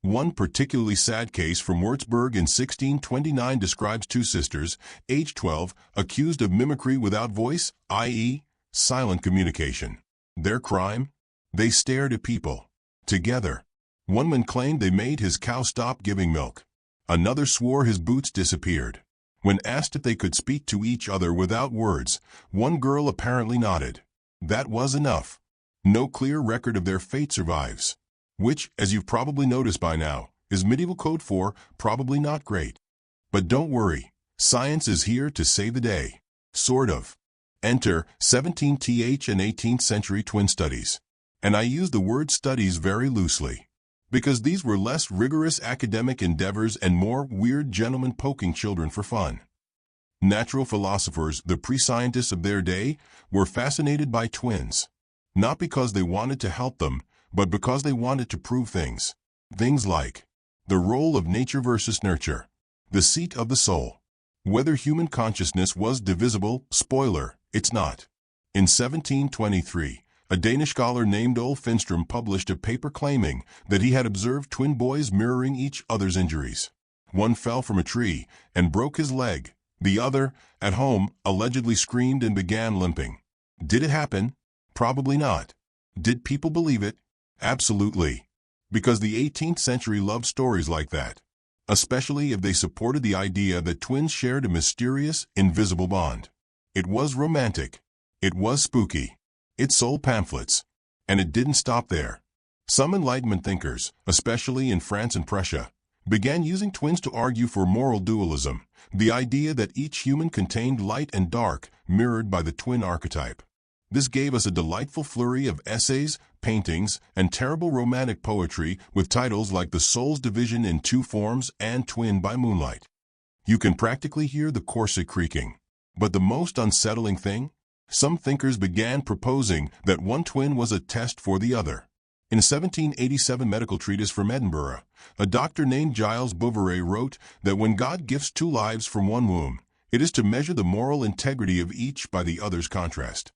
Speaker 1: One particularly sad case from Würzburg in 1629 describes two sisters, aged 12, accused of mimicry without voice, i.e., silent communication. Their crime? They stared at people. Together. One man claimed they made his cow stop giving milk. Another swore his boots disappeared. When asked if they could speak to each other without words, one girl apparently nodded. That was enough. No clear record of their fate survives. Which, as you've probably noticed by now, is medieval code for probably not great. But don't worry, science is here to save the day. Sort of. Enter 17th and 18th century twin studies. And I use the word studies very loosely, because these were less rigorous academic endeavors and more weird gentlemen poking children for fun. Natural philosophers, the pre-scientists of their day, were fascinated by twins. Not because they wanted to help them, but because they wanted to prove things. Things like the role of nature versus nurture, the seat of the soul, whether human consciousness was divisible. Spoiler, it's not. In 1723, a Danish scholar named Ole Finstrom published a paper claiming that he had observed twin boys mirroring each other's injuries. One fell from a tree and broke his leg. The other, at home, allegedly screamed and began limping. Did it happen? Probably not. Did people believe it? Absolutely. Because the 18th century loved stories like that, especially if they supported the idea that twins shared a mysterious, invisible bond. It was romantic. It was spooky. It sold pamphlets. And it didn't stop there. Some Enlightenment thinkers, especially in France and Prussia, began using twins to argue for moral dualism, the idea that each human contained light and dark, mirrored by the twin archetype. This gave us a delightful flurry of essays, paintings, and terrible romantic poetry with titles like The Soul's Division in Two Forms and Twin by Moonlight. You can practically hear the corset creaking. But the most unsettling thing? Some thinkers began proposing that one twin was a test for the other. In a 1787 medical treatise from Edinburgh, a doctor named Giles Bouverie wrote that when God gifts two lives from one womb, it is to measure the moral integrity of each by the other's contrast.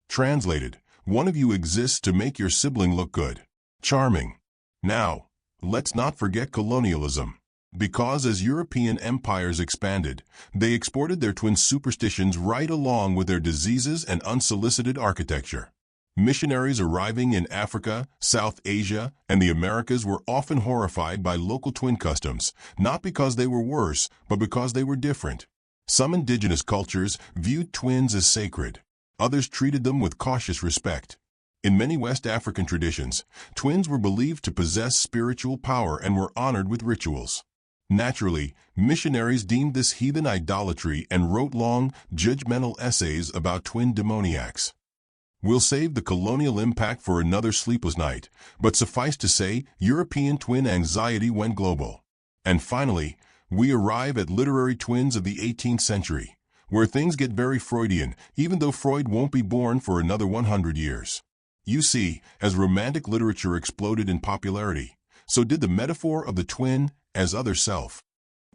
Speaker 1: Translated, one of you exists to make your sibling look good. Charming. Now, let's not forget colonialism. Because as European empires expanded, they exported their twin superstitions right along with their diseases and unsolicited architecture. Missionaries arriving in Africa, South Asia, and the Americas were often horrified by local twin customs, not because they were worse, but because they were different. Some indigenous cultures viewed twins as sacred. Others treated them with cautious respect. In many West African traditions, twins were believed to possess spiritual power and were honored with rituals. Naturally, missionaries deemed this heathen idolatry and wrote long, judgmental essays about twin demoniacs. We'll save the colonial impact for another sleepless night, but suffice to say, European twin anxiety went global. And finally, we arrive at literary twins of the 18th century, where things get very Freudian, even though Freud won't be born for another 100 years. You see, as romantic literature exploded in popularity, so did the metaphor of the twin as other self.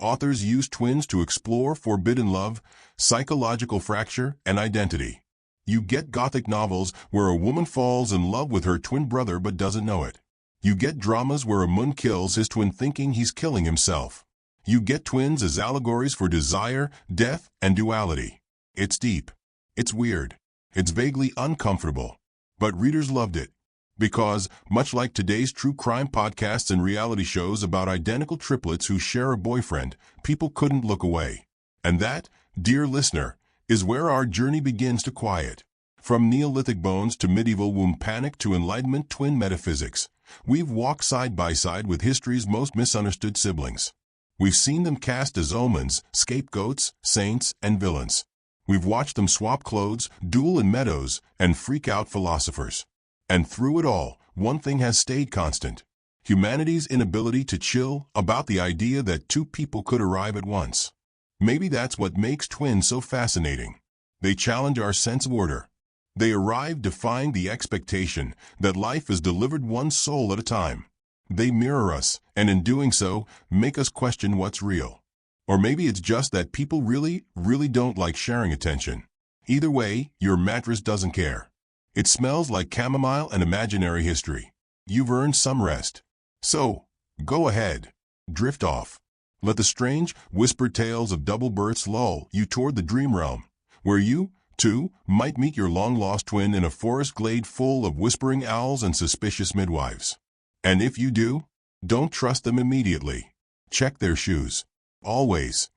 Speaker 1: Authors used twins to explore forbidden love, psychological fracture, and identity. You get Gothic novels where a woman falls in love with her twin brother but doesn't know it. You get dramas where a Mun kills his twin thinking he's killing himself. You get twins as allegories for desire, death, and duality. It's deep. It's weird. It's vaguely uncomfortable. But readers loved it. Because, much like today's true crime podcasts and reality shows about identical triplets who share a boyfriend, people couldn't look away. And that, dear listener, is where our journey begins to quiet. From Neolithic bones to medieval womb panic to Enlightenment twin metaphysics, we've walked side by side with history's most misunderstood siblings. We've seen them cast as omens, scapegoats, saints, and villains. We've watched them swap clothes, duel in meadows, and freak out philosophers. And through it all, one thing has stayed constant: humanity's inability to chill about the idea that two people could arrive at once. Maybe that's what makes twins so fascinating. They challenge our sense of order. They arrive defying the expectation that life is delivered one soul at a time. They mirror us, and in doing so, make us question what's real. Or maybe it's just that people really don't like sharing attention. Either way, your mattress doesn't care. It smells like chamomile and imaginary history. You've earned some rest. So, go ahead. Drift off. Let the strange, whispered tales of double births lull you toward the dream realm, where you, too, might meet your long-lost twin in a forest glade full of whispering owls and suspicious midwives. And if you do, don't trust them immediately. Check their shoes. Always.